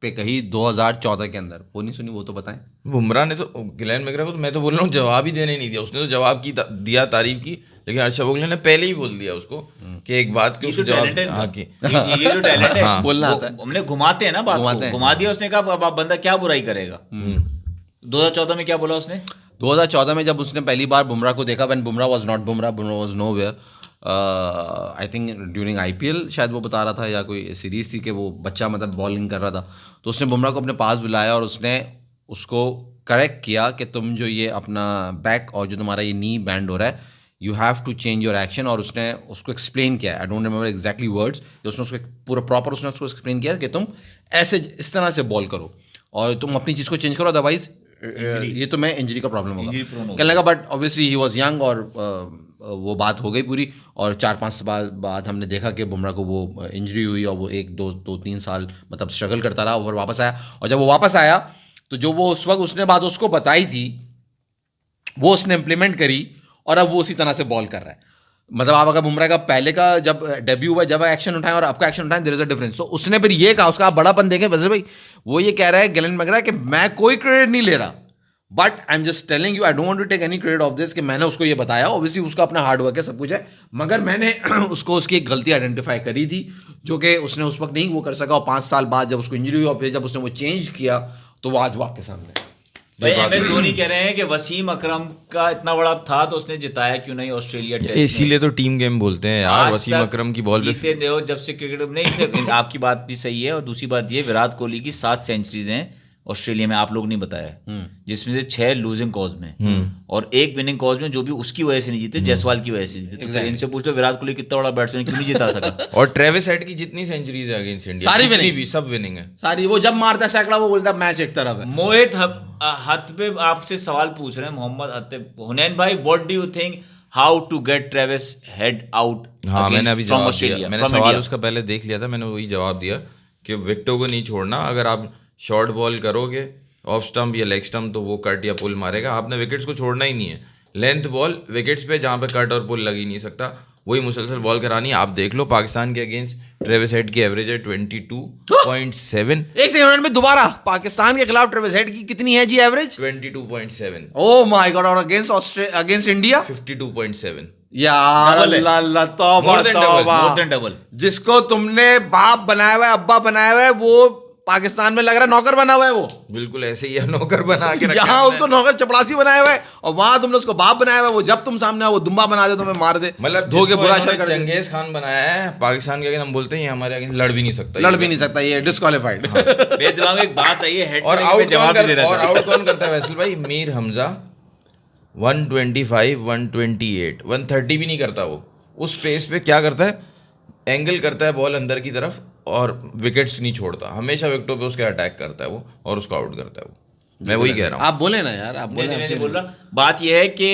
पे कही 2014 के अंदर, वो नहीं सुनी, वो तो बताएं। बुमराह ने तो ग्लेन मैकग्रा को तो मैं तो बोल रहा हूँ जवाब ही देने नहीं दिया। उसने तो जवाब दिया, तारीफ की, लेकिन हर्षा बोगले ने पहले ही बोल दिया उसको कि एक बात की, उसको जवाब ये जो टैलेंट है बोलना आता है। हमने घुमाते हैं ना बात को, घुमा दिया उसने, कहा अब बंदा क्या बुराई करेगा। 2014 में क्या बोला उसने? 2014 में जब उसने पहली बार बुमराह को देखा, when Bumrah was not Bumrah was nowhere, I think during IPL शायद वो बता रहा था, या कोई सीरीज थी कि वो बच्चा मतलब बॉलिंग कर रहा था, तो उसने बुमराह को अपने पास बुलाया और उसने उसको करेक्ट किया कि तुम जो ये अपना बैक और जो तुम्हारा ये नी बैंड हो रहा है, you have to change your action. और उसने उसको एक्सप्लेन किया, I don't remember exactly words, उसने उसको पूरा प्रॉपर उसने उसको एक्सप्लेन किया कि तुम ऐसे इस तरह से बॉल करो और तुम अपनी चीज़ को चेंज करो, अदरवाइज ये तो मैं इंजरी का प्रॉब्लम होगा कहने लगा। But obviously he was young और वो बात हो गई पूरी, और 4-5 साल बाद हमने देखा कि बुमराह को वो इंजरी हुई और वो 1-2-3 साल मतलब स्ट्रगल करता रहा और वापस आया। और जब वो वापस आया तो जो वो उस वक्त उसने बात उसको बताई थी वो उसने इम्प्लीमेंट करी और अब वो उसी तरह से बॉल कर रहा है। मतलब आप अगर बुमराह का पहले का जब डेब्यू हुआ, जब एक्शन उठाएं और आपका एक्शन उठाएं, देयर इज अ डिफरेंस। तो उसने फिर ये कहा, उसका आप बड़ापन देखें वैसे भाई, वो ये कह रहा है ग्लेन मैकग्रा कि मैं कोई क्रेडिट नहीं ले रहा, but I am just telling you, I don't want to take any credit of this कि मैंने उसको ये बताया। ऑब्वियसली उसका अपना हार्ड वर्क है, सब कुछ है, मगर मैंने उसको उसकी एक गलती आइडेंटिफाई करी थी जो कि उसने उस वक्त नहीं वो कर सका, और 5 साल बाद जब उसको इंजरी हुई और फिर जब उसने वो चेंज किया तो वो आज वो आपके सामने। भाई एमएस धोनी कह रहे हैं कि वसीम अकरम का इतना बड़ा था तो उसने जिताया क्यों नहीं ऑस्ट्रेलिया टेस्ट में। इसीलिए तो टीम गेम बोलते हैं यार, वसीम अकरम की बॉल जीते दो जब से क्रिकेट नहीं। आपकी बात भी सही है, और दूसरी बात ये, विराट कोहली की 7 सेंचुरीज हैं ऑस्ट्रेलिया में, आप लोग नहीं बताया, जिसमें से 6 लूजिंग कॉज में और 1 विनिंग कॉज में, जो भी उसकी वजह से नहीं जीते, जायसवाल की वजह से जीते। तो इनसे पूछते विराट कोहली कितना बड़ा बैट्समैन, क्यों नहीं जिता सका। और ट्रेविस हेड की जितनी सेंचुरीज है अगेंस्ट इंडिया, सारी विनिंग भी, सब विनिंग है सारी। वो जब मारता है सैकड़ा वो बोलता है मैच एक तरफ है। मोहित हत्बे आपसे सवाल पूछ रहे हैं, मोहम्मद हत्बे, हुनैन भाई, what do you think how to get Travis Head out? हाँ, मैंने अभी जवाब दिया, मैंने सवाल उसका पहले देख लिया था, मैंने वही जवाब दिया कि विकेटों को नहीं छोड़ना। अगर आप शॉर्ट बॉल करोगे ऑफ स्टंप या लेग स्टंप तो वो कट या पुल मारेगा, आपने विकेट्स को छोड़ना ही नहीं है। लेंथ बॉल विकेट्स पे जहाँ पे कट और पुल लग ही नहीं सकता, वही मुसलसल बॉल करानी है। आप देख लो पाकिस्तान के अगेंस्ट ट्रेविस हेड की एवरेज है 22.7। एक सेकंड में दोबारा पाकिस्तान के खिलाफ ट्रेविस हेड की कितनी है जी एवरेज? 22.7। Oh my God. और अगेंस्ट इंडिया 52.7। यार अल्लाह तौबा तौबा, मोर देन डबल। जिसको तुमने बाप बनाया हुआ है, अब्बा बनाया हुआ है, वो पाकिस्तान में लग रहा है नौकर बना हुआ है। वो बिल्कुल ऐसे ही है, नौकर बना के रखा है। यहाँ उसको नौकर चपड़ासी बनाया हुआ है और वहां तुमने उसको बाप बनाया हुआ है। वो जब तुम सामने आओ वो दुम्बा बना दे, तुम्हें मार दे, मतलब धो के बुरा शर कर दे। चंगेज खान बनाया है पाकिस्तान के, अगर हम बोलते हैं हमारे अगेंस्ट लड़ भी नहीं सकता, ये डिस्क्वालीफाइड। मेरे दिमाग में एक बात आई है, हेड और आउट जवाब दे रहा है। और आउट कौन करता है वैसल भाई? मीर हमजा 125, 128, 130 भी नहीं करता वो। उस पेस पे क्या करता है, एंगल करता है बॉल अंदर की तरफ और विकेट्स नहीं छोड़ता, हमेशा विकेटों पे उसके अटैक करता है वो और उसको आउट करता है वो। मैं वही कह रहा हूँ। आप बोले ना यार, आप बोले। नहीं बोल रहा। बात यह है कि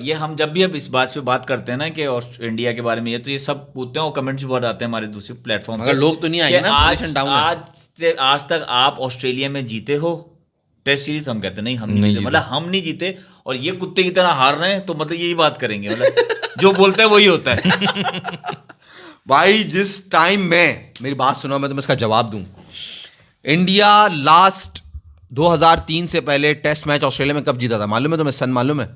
ये हम जब भी अब इस बात पे बात करते हैं ना कि इंडिया के बारे में, ये तो ये सब पूछते हैं और कमेंट्स भी बहुत आते हैं हमारे दूसरे प्लेटफॉर्म पे। लोग तो नहीं आएंगे ना, पोजीशन डाउन है। आज तक आप ऑस्ट्रेलिया में जीते हो टेस्ट सीरीज? हम कहते नहीं, हम नहीं जीते, मतलब हम नहीं जीते और ये कुत्ते की तरह हार रहे हैं, तो मतलब यही बात करेंगे, मतलब जो बोलते हैं वही होता है। भाई जिस टाइम में, मेरी बात सुनो, मैं तुम्हें इसका जवाब दूं। इंडिया लास्ट 2003 से पहले टेस्ट मैच ऑस्ट्रेलिया में कब जीता था मालूम है तुम्हें? सन मालूम है?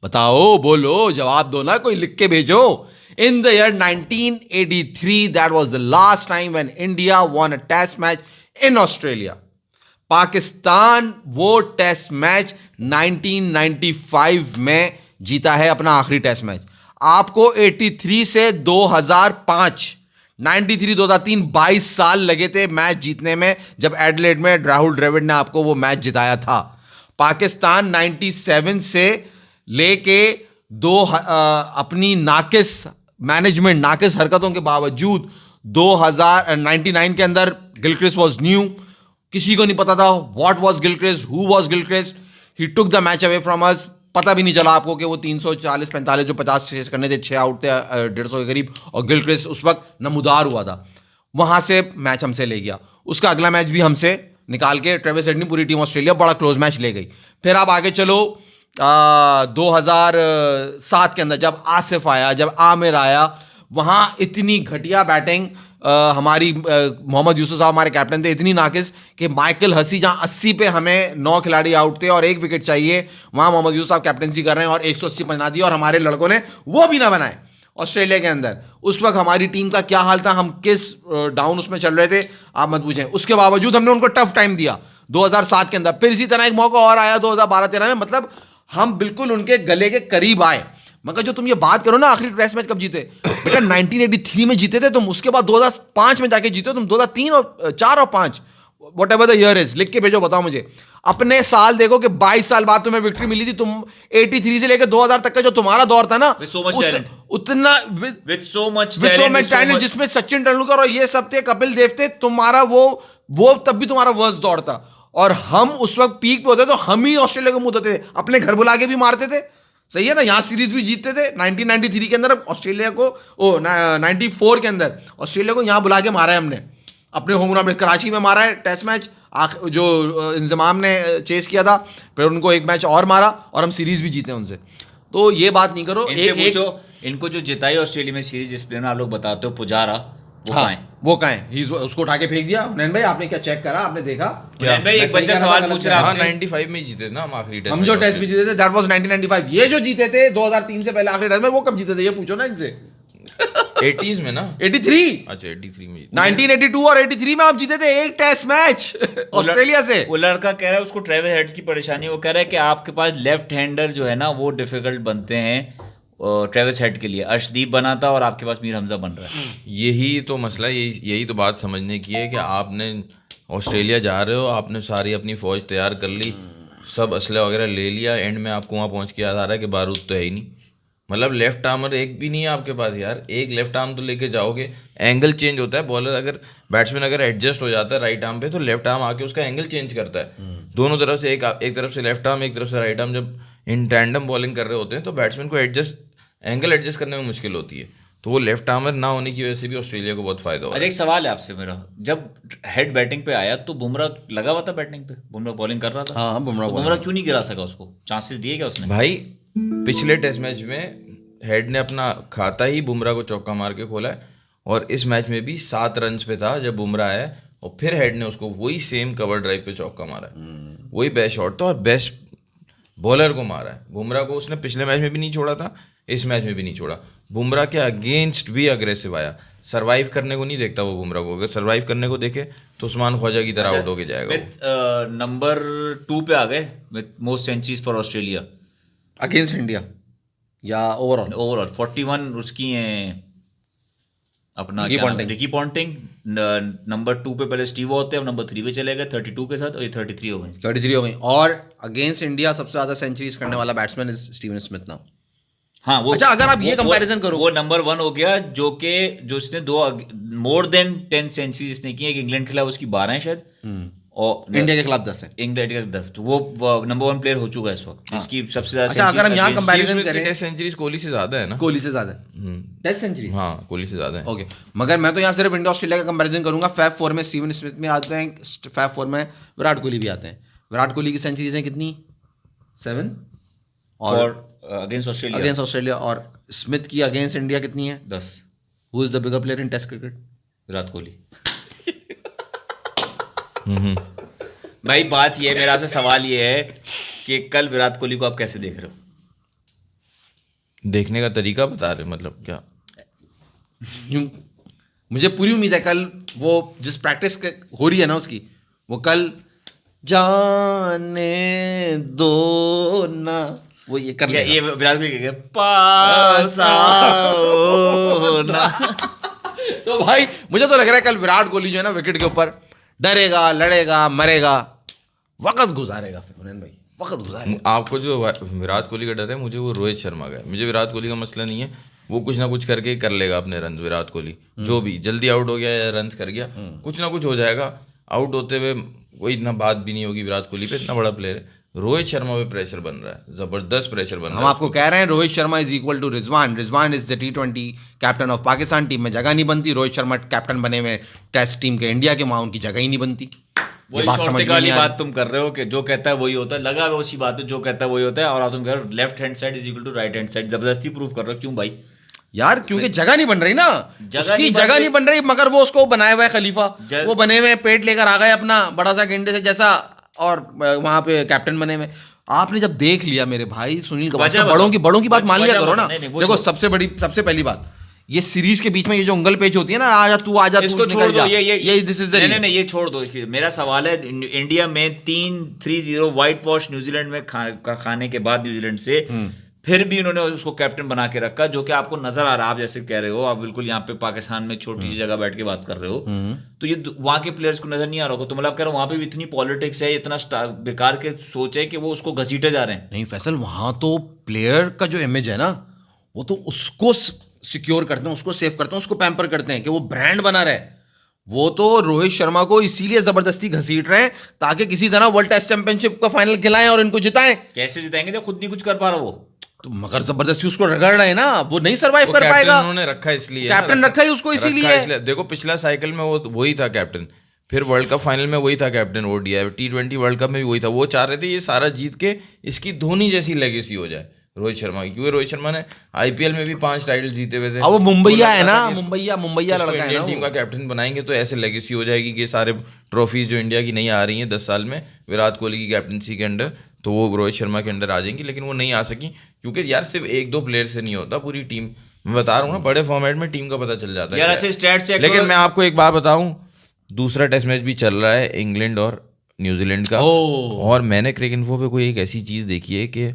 बताओ, बोलो, जवाब दो ना, कोई लिख के भेजो। In the year 1983 that was the last time when India won a test match in Australia. Pakistan वो टेस्ट मैच 1995 में जीता है, अपना आखिरी टेस्ट मैच। आपको 83 से 2005, 93 2003 22 साल लगे थे मैच जीतने में, जब एडिलेड में राहुल द्रविड़ ने आपको वो मैच जिताया था। पाकिस्तान 97 से लेके अपनी नाकिस मैनेजमेंट, नाकिस हरकतों के बावजूद 2099 के अंदर गिलक्रिस्ट वाज न्यू, किसी को नहीं पता था what was Gilchrist, who was Gilchrist. He took the match away from us. पता भी नहीं चला आपको कि वो 340-45 जो 50 चेस करने थे, 6 आउट थे 150 के करीब, और गिलक्रिस्ट उस वक्त नमूदार हुआ था। वहां से मैच हमसे ले गया। उसका अगला मैच भी हमसे निकाल के ट्रेविस हेड ने पूरी टीम ऑस्ट्रेलिया बड़ा क्लोज मैच ले गई। फिर आप आगे चलो 2007 के अंदर जब आसिफ आया, जब आमिर आया, वहां इतनी घटिया बैटिंग हमारी, मोहम्मद यूसुफ साहब हमारे कैप्टन थे, इतनी नाकिस कि माइकल हसी जहां 80 पे हमें 9 खिलाड़ी आउट थे और 1 विकेट चाहिए, वहां मोहम्मद यूसुफ साहब कैप्टनसी कर रहे हैं और 180 बना दिया, और हमारे लड़कों ने वो भी ना बनाए ऑस्ट्रेलिया के अंदर। उस वक्त हमारी टीम का क्या हाल था, हम किस डाउन उसमें चल रहे थे आप मत पूछें। उसके बावजूद हमने उनको टफ टाइम दिया 2007 के अंदर। फिर इसी तरह एक मौका और आया 2012-13 में, मतलब हम बिल्कुल उनके गले के करीब आए। मगर जो तुम ये बात करो ना आखिरी टेस्ट मैच कब जीते, बेटा 1983 में जीते थे तुम, उसके बाद 2005 में जाके जीते तुम, 2003 और 4 और 5 what ever the year is, लिख के भेजो, बताओ मुझे। अपने साल देखो कि 22 साल बाद तुम्हें विक्ट्री मिली थी। तुम 83 से लेकर 2000 तक का जो तुम्हारा दौर था ना, उतना विद सो मच टैलेंट, जिसमें सचिन तेंदुलकर और ये सब थे, कपिल देव थे, तुम्हारा वो तब भी तुम्हारा वर्स्ट दौर था। और हम उस वक्त पीक पे होते तो हम ही ऑस्ट्रेलिया को मुंह धोते थे, अपने घर बुला के भी मारते थे, सही है ना। यहां सीरीज भी जीतते थे 1993 के अंदर ऑस्ट्रेलिया को, 94 के अंदर ऑस्ट्रेलिया को यहां बुला के मारा है हमने, अपने होम ग्राउंड में कराची में मारा है टेस्ट मैच, जो इंजमाम ने चेस किया था, फिर उनको एक मैच और मारा और हम सीरीज भी जीते उनसे। तो ये बात नहीं करो। इनको जो जिताई ऑस्ट्रेलिया में सीरीज, जिस प्लेयर आप लोग बताते हो पुजारा, वो कहाँ है? उसको उठा के फेंक दिया। नैन भाई आपने क्या चेक करा, आपने देखा? नैन भाई एक बच्चा सवाल पूछ रहा है। 95 में जीते ना हम आखिरी टेस्ट, हम जो टेस्ट भी जीते थे दैट वाज 1995। ये जो जीते थे 2003 से पहले आखिरी टेस्ट में, वो कब जीते थे ये पूछो ना इनसे। 80s में ना, 83। अच्छा 83 में 1982 और 83 में आप जीते थे एक टेस्ट मैच ऑस्ट्रेलिया से। वो लड़का कह रहा है उसको ट्रेविस हेड की परेशानी, वो कह रहा है कि आपके पास लेफ्ट हैंडर जो है ना वो डिफिकल्ट बनते हैं ट्रेविस हेड के लिए। अर्शदीप बना था और आपके पास मीर हमजा बन रहा है। यही तो मसला, यही तो बात समझने की है कि आपने ऑस्ट्रेलिया जा रहे हो, आपने सारी अपनी फौज तैयार कर ली, सब असला वगैरह ले लिया, एंड में आपको वहाँ पहुँच के याद आ रहा है कि बारूद तो है ही नहीं। मतलब लेफ्ट आर्मर एक भी नहीं है आपके पास यार, एक लेफ्ट आर्म तो लेके जाओगे, एंगल चेंज होता है। बॉलर अगर बैट्समैन अगर एडजस्ट हो जाता है राइट आर्म पे, तो लेफ्ट आर्म आके उसका एंगल चेंज करता है दोनों तरफ से, एक तरफ से लेफ्ट आर्म, एक तरफ से राइट आर्म। जब इन टैंडम बॉलिंग कर रहे होते हैं तो बैट्समैन को एंगल एडजस्ट करने में मुश्किल होती है। तो वो लेफ्ट आर्मर ना होने की वजह से भी ऑस्ट्रेलिया को बहुत फायदा हुआ। अच्छा एक सवाल है आपसे मेरा, जब हेड बैटिंग पे आया तो बुमराह लगा हुआ था बैटिंग पे, बुमराह बॉलिंग कर रहा था। हाँ, बुमराह क्यों नहीं गिरा सका उसको, चांसेस दिए क्या उसने? भाई पिछले टेस्ट मैच में हेड ने अपना खाता ही बुमराह को चौका मार के खोला है, और इस मैच में भी 7 रन पे था जब बुमराह है, और फिर हेड ने उसको वही सेम कवर ड्राइव पे चौका मारा है। वही बेस्ट शॉट था और बेस्ट बॉलर को मारा है। बुमराह को उसने पिछले मैच में भी नहीं छोड़ा था, इस मैच में भी नहीं छोड़ा। बुमराह के अगेंस्ट भी अग्रेसिव आया, सरवाइव करने को नहीं देखता वो बुमराह को। अगर सरवाइव करने को देखे तो उस्मान ख्वाजा की तरह आउट होके जाएगा। नंबर 2 पे आ गए with most centuries for Australia against India या ओवरऑल 41 उसकी हैं अपना रिकी पॉन्टिंग। नंबर 2 पे पहले स्टीव होते हैं, अब नंबर 3 पे चले गए 32 के साथ, और ये 33 हो गई। 33 हो गई। और अगेंस्ट इंडिया सबसे ज्यादा सेंचुरीज करने वाला batsman is Steven Smith now. हाँ वो, अच्छा अगर आप ये कंपैरिजन करो, वो नंबर 1 हो गया, जो इसने 2 मोर देन 10 सेंचुरी इसने की है। इंग्लैंड के खिलाफ उसकी 12 है शायद, और इंडिया के खिलाफ 10 है। इंग्लैंड के 10, तो वो नंबर 1 प्लेयर हो चुका है इस वक्त। इसकी सबसे ज्यादा। अच्छा अगर हम यहाँ कंपैरिजन करें, टेस्ट सेंचुरीज कोहली से ज्यादा है ना? कोहली से ज्यादा टेस्ट सेंचुरी, हाँ कोहली से ज्यादा है। ओके, मगर मैं तो यहाँ सिर्फ इंडिया ऑस्ट्रेलिया का कंपैरिजन करूंगा। फैब 4 में स्टीवन स्मिथ में आते हैं, फैब 4 में विराट कोहली भी आते हैं। विराट कोहली की सेंचुरीज हैं कितनी? 7 और अगेंस्ट ऑस्ट्रेलिया, और स्मिथ की अगेंस्ट इंडिया कितनी है? 10। Who is the bigger player in test cricket? Virat Kohli. भाई बात ये है, मेरा आपसे सवाल ये है कि कल विराट कोहली को आप कैसे देख रहे हो? देखने का तरीका बता रहे मतलब क्या? मुझे पूरी उम्मीद है कल वो जिस प्रैक्टिस हो रही है ना उसकी, वो कल जाने दो ना, वो ये कर लेगा। ये विराट कोहली कहेगा पास आओ ना। तो भाई मुझे तो लग रहा है कल विराट कोहली जो है ना विकेट के ऊपर डरेगा, लड़ेगा, मरेगा, वक्त गुजारेगा। फिर भाई वक्त गुजारेगा। आपको जो विराट कोहली का डर है, मुझे वो रोहित शर्मा का है। मुझे विराट कोहली का मसला नहीं है, वो कुछ ना कुछ करके कर लेगा अपने रन। विराट कोहली जो भी जल्दी आउट हो गया या रन कर गया, कुछ ना कुछ हो जाएगा। आउट होते हुए कोई इतना बात भी नहीं होगी विराट कोहली पे, इतना बड़ा प्लेयर है। रोहित शर्मा पे प्रेशर बन रहा है, जबरदस्त प्रेशर बन रहा है। हम आपको कह रहे हैं Rohit Sharma is equal to Rizwan. Rizwan is the T20 captain of Pakistan. Team में जगह नहीं बनती, रोहित शर्मा कैप्टन बने हुए टेस्ट टीम के इंडिया के, वहां उनकी जगह ही नहीं बनती। वही शॉर्टिक वाली बात तुम कर रहे हो कि जो कहता है वही होता है, लगा हुआ उसी बात पे, जो कहता है वही होता है। और तुम कह रहे हो left hand side is equal to right hand side, जबरदस्ती प्रूव कर रहे हो। क्यों भाई? यार क्योंकि जगह नहीं बन रही ना, उसकी जगह नहीं बन रही, मगर वो उसको बनाया हुआ है खलीफा। वो बने हुए पेट लेकर आ गए अपना बड़ा सा गेंडे से जैसा, और वहां पे कैप्टन बने हुए। आपने जब देख लिया मेरे भाई सुनील गावस्कर, बड़ों की बात मान लिया करो ना। देखो सबसे पहली बात, ये सीरीज के बीच में ये जो उंगल पेच होती है ना, आजा तू आजा, इसको छोड़ दो। ये दिस इज द नहीं, ये छोड़ दो। मेरा सवाल है, इंडिया में 3-0 व्हाइट वॉश न्यूजीलैंड में खाने के बाद न्यूजीलैंड से फिर भी उन्होंने उसको कैप्टन बना के रखा, जो कि आपको नजर आ रहा है। आप जैसे कह रहे हो, आप बिल्कुल यहाँ पे पाकिस्तान में छोटी सी जगह बैठ के बात कर रहे हो, तो ये वहां के प्लेयर्स को नजर नहीं आ रहा होगा। तो मतलब कह रहा हूँ वहां पे भी इतनी पॉलिटिक्स है, इतना बेकार के सोच है कि वो उसको घसीटे जा रहे हैं। नहीं फैसल, वहां तो प्लेयर का जो इमेज है ना, वो तो उसको सिक्योर करते हैं, उसको सेव करते हैं, उसको पैम्पर करते हैं कि वो ब्रांड बना रहे। वो तो रोहित शर्मा को इसीलिए जबरदस्ती घसीट रहे हैं ताकि किसी तरह वर्ल्ड टेस्ट चैंपियनशिप का फाइनल खिलाएं और इनको जिताएं। कैसे जिताएंगे जब खुद नहीं कुछ कर पा रहा वो? तो मगर जबरदस्ती उसको रगड़ रहे हैं ना, वो नहीं सरवाइव कर पाएगा। उन्होंने रखा इसलिए, कैप्टन रखा ही उसको इसीलिए। देखो पिछला साइकिल में वो वही था कैप्टन, फिर वर्ल्ड कप फाइनल में वही था captain, ODI T20 world cup में भी वही था। वो चाह रहे थे ये सारा जीत के इसकी धोनी जैसी लेगेसी हो जाए रोहित शर्मा की, क्योंकि रोहित शर्मा ने IPL में भी 5 टाइटल जीते हुए थे। वो मुंबईया है ना, मुंबईया लड़का है ना। टीम का कैप्टन बनाएंगे तो ऐसे लेगेसी हो जाएगी कि सारे ट्रॉफीज जो इंडिया की नहीं आ रही हैं 10 साल में विराट कोहली की कैप्टनसी के अंडर, तो वो रोहित शर्मा के अंडर आ जाएंगी। लेकिन वो नहीं आ सकी, क्योंकि यार सिर्फ 1-2 प्लेयर से नहीं होता, पूरी टीम। मैं बता रहा हूँ ना, बड़े फॉर्मेट में टीम का पता चल जाता है यार। लेकिन मैं आपको एक बात बताऊं, दूसरा टेस्ट मैच भी चल रहा है इंग्लैंड और न्यूजीलैंड का, और मैंने क्रिकइन्फो पे कोई एक ऐसी चीज देखी है कि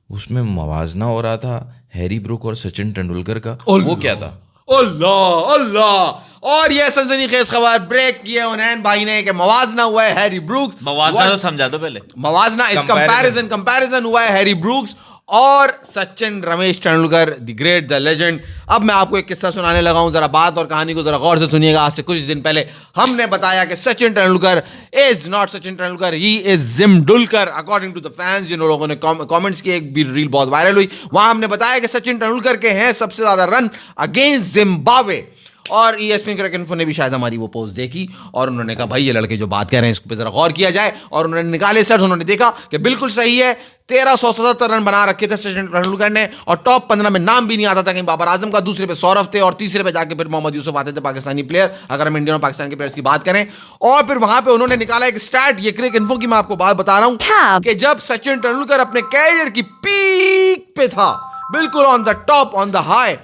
उसमें मवाजना हो रहा था हैरी ब्रूक और सचिन तेंदुलकर का। वो क्या था? अल्लाह। और ये सनसनीखेज खबर ब्रेक किया उन्हें भाई ने कि मवाजना हुआ है हैरी ब्रूक्स। मवाजना तो समझा दो पहले। मवाजना इस कंपैरिजन हुआ है हैरी ब्रूक्स और Sachin Ramesh Tendulkar, the great, the legend. अब मैं आपको एक किस्सा सुनाने लगा हूं, जरा बात और कहानी को जरा गौर से सुनिएगा। आज से कुछ दिन पहले हमने बताया कि Sachin Tendulkar is not Sachin Tendulkar, he is Gymdulkar according to the fans. जिन लोगों ने कमेंट्स किए, एक भी रील बहुत वायरल हुई, वहां हमने बताया कि सचिन तेंदुलकर के हैं सबसे ज्यादा रन अगेंस्ट जिम्बाब्वे। और ESPN क्रिकइन्फो ने भी शायद हमारी वो पोस्ट देखी और उन्होंने कहा भाई ये लड़के जो बात कह रहे हैं इसको पे जरा गौर किया जाए। और उन्होंने निकाले सर्च, उन्होंने देखा कि बिल्कुल सही है। 1377 रन बना रखे थे सचिन तेंदुलकर ने, और टॉप 15 में नाम भी नहीं आता था कहीं बाबर आजम का। दूसरे पे सौरभ थे और तीसरे पे जाके फिर मोहम्मद यूसुफ आते थे, पाकिस्तानी प्लेयर, अगर हम इंडियन और पाकिस्तान के प्लेयर्स की बात करें। और फिर वहां पे उन्होंने निकाला एक स्टैट, ये क्रिकइन्फो की मैं आपको बात बता रहा हूं कि जब सचिन तेंदुलकर अपने कैरियर की पीक पे था, बिल्कुल on the top, on the high,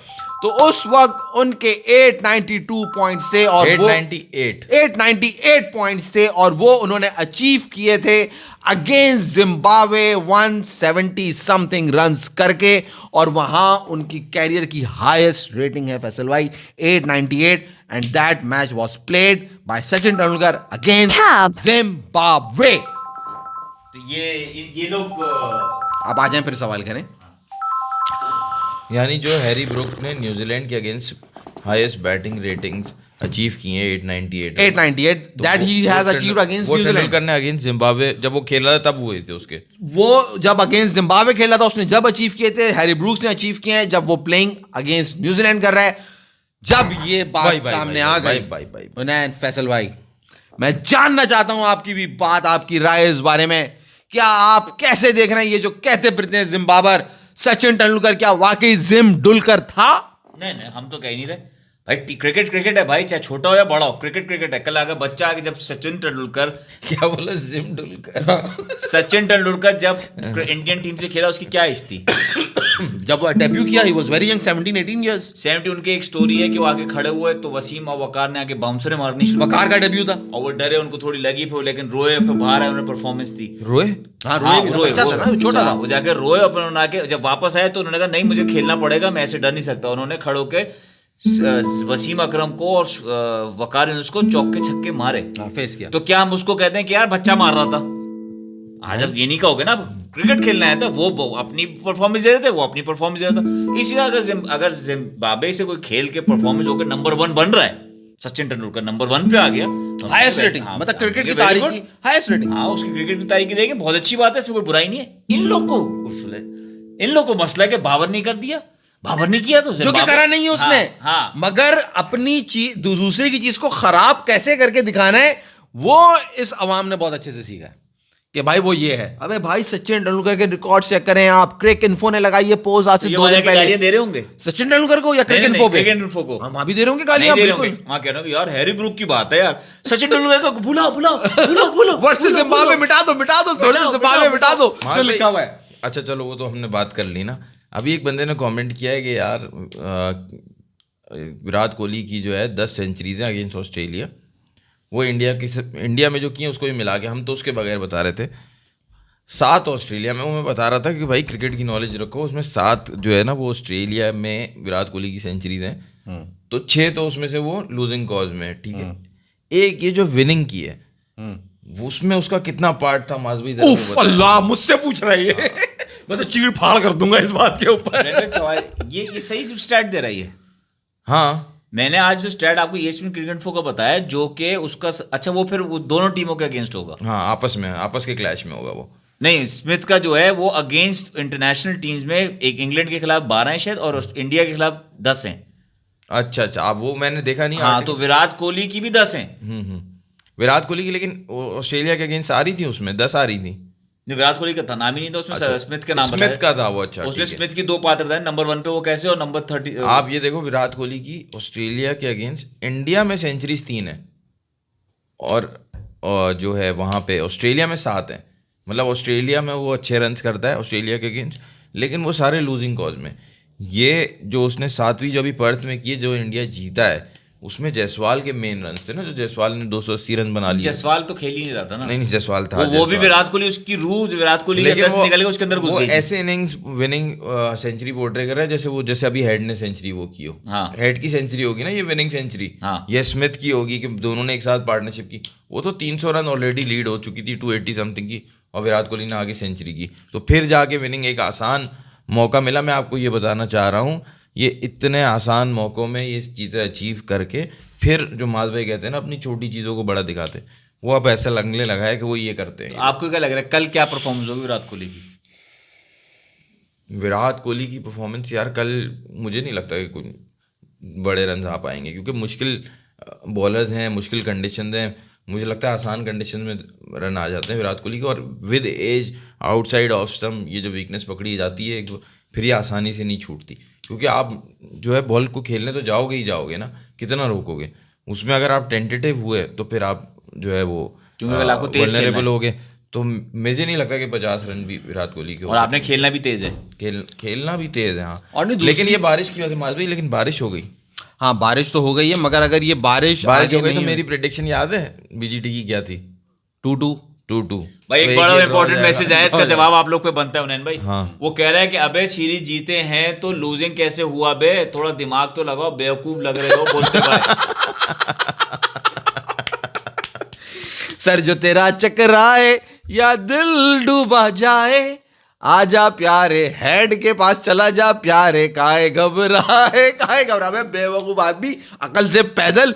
तो उस वक्त उनके 892 पॉइंट से और 898 पॉइंट से, और वो उन्होंने अचीव किए थे अगेंस्ट जिम्बाब्वे 170 समथिंग रन्स करके। और वहां उनकी कैरियर की हाईएस्ट रेटिंग है फैसल भाई 898, and that match was played by Sachin Tendulkar against Zimbabwe. तो ये लोग आप आ जाएं फिर सवाल करें। यानी जो हैरी ब्रूक ने न्यूजीलैंड के against highest batting ratings achieve की हैं 898 that he has achieved against New Zealand. Tendulkar ने अगेंस्ट जिम्बाब्वे जब वो खेल रहा था तब हुए थे उसके, वो जब अगेंस्ट जिम्बाब्वे खेला था उसने जब अचीव किए थे। हैरी ब्रूक्स ने अचीव किए हैं जब वो प्लेइंग अगेंस्ट न्यूजीलैंड कर रहा है। जब ये बात सामने आ गई फैसल भाई, मैं जानना चाहता हूं आपकी भी बात, आपकी राय इस बारे में। क्या आप कैसे देख रहे हैं ये जो कहते फिरते हैं जिम्बाबर सचिन तेंदुलकर क्या वाकई जिमडुलकर था? नहीं, हम तो कह नहीं रहे भाई क्रिकेट है भाई, चाहे छोटा हो या बड़ा हो, क्रिकेट है। कल अगर बच्चा आके जब सचिन तेंदुलकर क्या बोला, जिम डुलकर? सचिन तेंदुलकर जब इंडियन टीम से खेला, उसकी क्या एज थी? जब वो डेब्यू किया he was very young, 17-18 years. 70। उनकी एक स्टोरी है कि वो आगे खड़े हुए तो वसीम और वकार ने आगे बाउंसरे मारनी शुरू वकार का डेब्यू था और वो डरे, उनको थोड़ी लगी, फिर लेकिन रोए, फिर बाहर आए, उन्होंने परफॉर्मेंस दी। रोए? हाँ हाँ, रोए, बच्चा था ना, छोटा था। वो जाके रोए, अपन उन्होंने आके जब वापस आए तो उन्होंने कहा नहीं मुझे खेलना पड़ेगा, मैं ऐसे डर नहीं सकता। उन्होंने खड़े होके वसीम अकरम को और वकार यूनुस को चौके छक्के मारे। फेस किया। तो क्या हम उसको कहते हैं कि यार बच्चा मार रहा था? आज अब ये नहीं कहोगे ना, क्रिकेट खेलना है तो वो अपनी परफॉर्मेंस दे रहे थे, वो अपनी परफॉर्मेंस दे रहा था। इसी तरह अगर जिम्बाब्वे से कोई खेल के परफॉर्मेंस होकर नंबर 1 बन रहा है, सचिन तेंदुलकर नंबर 1 पे आ गया, हाईएस्ट रेटिंग, मतलब क्रिकेट की तारीख की हाईएस्ट रेटिंग। हाँ, उसकी क्रिकेट की तारीख रहेगी, बहुत अच्छी बात है, इसमें कोई बुराई नहीं है। इन लोग को मसला है कि बाबर नहीं कर दिया, बाबर ने किया तो जो कि करा नहीं है उसने। हाँ। मगर अपनी चीज दूसरे की चीज को खराब कैसे करके दिखाना है, वो इस अवाम ने बहुत अच्छे से सीखा है कि भाई वो ये है। अबे भाई सचिन तेंदुलकर के रिकॉर्ड चेक करें आप, क्रिक इन्फो ने लगाई है पोस्ट आज से 2 दिन पहले। दे रहे होंगे सचिन तेंदुलकर को या क्रिक इन्फो पे? क्रिक इन्फो को हम वहां भी दे रहे होंगे गालियां, बिल्कुल। वहां कह रहा हूं यार हैरी ब्रूक की बात है यार, सचिन तेंदुलकर को बुलाओ वर्सेस जिम्बाब्वे मिटा दो, जिम्बाब्वे मिटा दो जो लिखा हुआ है। अच्छा चलो, वो तो हमने बात कर ली ना। अभी एक बंदे ने कमेंट किया है कि यार विराट कोहली की जो है 10 सेंचुरीज हैं अगेंस्ट ऑस्ट्रेलिया, वो इंडिया में जो की है उसको भी मिला के, हम तो उसके बगैर बता रहे थे 7 ऑस्ट्रेलिया में। वो मैं बता रहा था कि भाई क्रिकेट की नॉलेज रखो, उसमें 7 जो है ना वो ऑस्ट्रेलिया में विराट कोहली की सेंचुरीज हैं, तो 6 तो उसमें से वो लूजिंग कॉज में है, ठीक है। एक ये जो विनिंग की है उसमें उसका कितना पार्ट था माजवी? उफ अल्लाह, मुझसे पूछ रहा है ये। मैं तो चीड़ फाड़ कर दूंगा इस बात के ऊपर। ये सही स्टैट दे रही है। हाँ, मैंने आज जो स्टैट आपको ESPN क्रिकेट इन्फो का बताया, जो कि उसका अच्छा वो फिर वो दोनों टीमों के अगेंस्ट होगा। हाँ, आपस के क्लैश में होगा वो। नहीं, स्मिथ का जो है वो अगेंस्ट इंटरनेशनल टीम्स में एक इंग्लैंड के खिलाफ 12 है शायद, और इंडिया के खिलाफ 10 हैं। अच्छा, अब वो मैंने देखा नहीं। हाँ, तो विराट कोहली की भी 10 हैं। विराट कोहली की, लेकिन ऑस्ट्रेलिया के अगेंस्ट आ रही थी, उसमें 10 आ रही थी। विराट कोहली का था नाम ही नहीं था उसमें। अच्छा, स्मिथ का नाम स्मिथ का था वो। अच्छा, उसमें स्मिथ की 2 पात्र बताए, नंबर 1 पे वो कैसे और नंबर 30। आप ये देखो, विराट कोहली की ऑस्ट्रेलिया के अगेंस्ट इंडिया में सेंचुरीज 3 है और जो है वहां पे ऑस्ट्रेलिया में 7 है। मतलब ऑस्ट्रेलिया में वो अच्छे रन करता है ऑस्ट्रेलिया के अगेंस्ट, लेकिन वो सारे लूजिंग कॉज में। ये जो उसने 7वीं जो अभी पर्थ में की, जो इंडिया जीता है, उसमें जायसवाल के मेन रन थे ना, जो जायसवाल ने 280 रन बना लिए। जायसवाल तो खेल ही नहीं रहा था ना। नहीं, जायसवाल था, वो भी विराट कोहली, उसकी रूह विराट कोहली के अंदर से निकल गई, उसके अंदर घुस गई। ऐसे इनिंग्स विनिंग सेंचुरी पोर्ट्रे कर रहा है जैसे अभी हेड ने सेंचुरी वो की हो। हाँ, हेड की सेंचुरी होगी ना ये विनिंग सेंचुरी। हाँ, ये स्मिथ की होगी कि दोनों ने एक साथ पार्टनरशिप की। वो तो 300 रन ऑलरेडी लीड हो चुकी थी 280 समथिंग की, और विराट कोहली ने आगे सेंचुरी की, तो फिर जाके विनिंग एक आसान मौका मिला। मैं आपको ये बताना चाह रहा हूँ, ये इतने आसान मौकों में ये चीज़ें अचीव करके फिर जो माज भाई कहते हैं ना अपनी छोटी चीज़ों को बड़ा दिखाते, वो अब ऐसा लगने लगा है कि वो ये करते हैं। तो आपको क्या लग रहा है कल क्या परफॉर्मेंस होगी विराट कोहली की? विराट कोहली की परफॉर्मेंस यार कल मुझे नहीं लगता कि कोई बड़े रन आ पाएंगे, क्योंकि मुश्किल बॉलर्स हैं, मुश्किल कंडीशन हैं। मुझे लगता है आसान कंडीशन में रन आ जाते हैं विराट कोहली के, और with edge outside off stump ये जो वीकनेस पकड़ी जाती है फिर ये आसानी से नहीं छूटती, क्योंकि आप जो है बॉल को खेलने तो जाओगे ही जाओगे ना, कितना रोकोगे उसमें। अगर आप टेंटेटिव हुए तो फिर आप जो है वो वल्नरेबल हो गए। तो मुझे नहीं लगता कि 50 रन भी विराट कोहली के। और आपने खेलना भी तेज है, खेलना भी तेज है। हाँ, और लेकिन ये बारिश की वजह से मार गई, लेकिन बारिश हो गई। हाँ, बारिश तो हो गई है, मगर अगर ये बारिश हो गई तो मेरी प्रेडिक्शन याद है बीजीटी की क्या थी? 2-2 भाई। एक बड़ा इंपॉर्टेंट मैसेज आया, इसका जवाब आप लोग पे बनता है उन्नयन भाई। हाँ। वो कह रहा है कि अबे सीरीज जीते हैं तो लूजिंग कैसे हुआ बे, थोड़ा दिमाग तो लगाओ, बेवकूफ लग रहे हो बोलते भाई। सर जो तेरा चकराए या दिल डूबा जाए, आजा प्यारे हेड के पास चला जा प्यारे, काहे घबराए बेवकूफ आदमी, अकल से पैदल,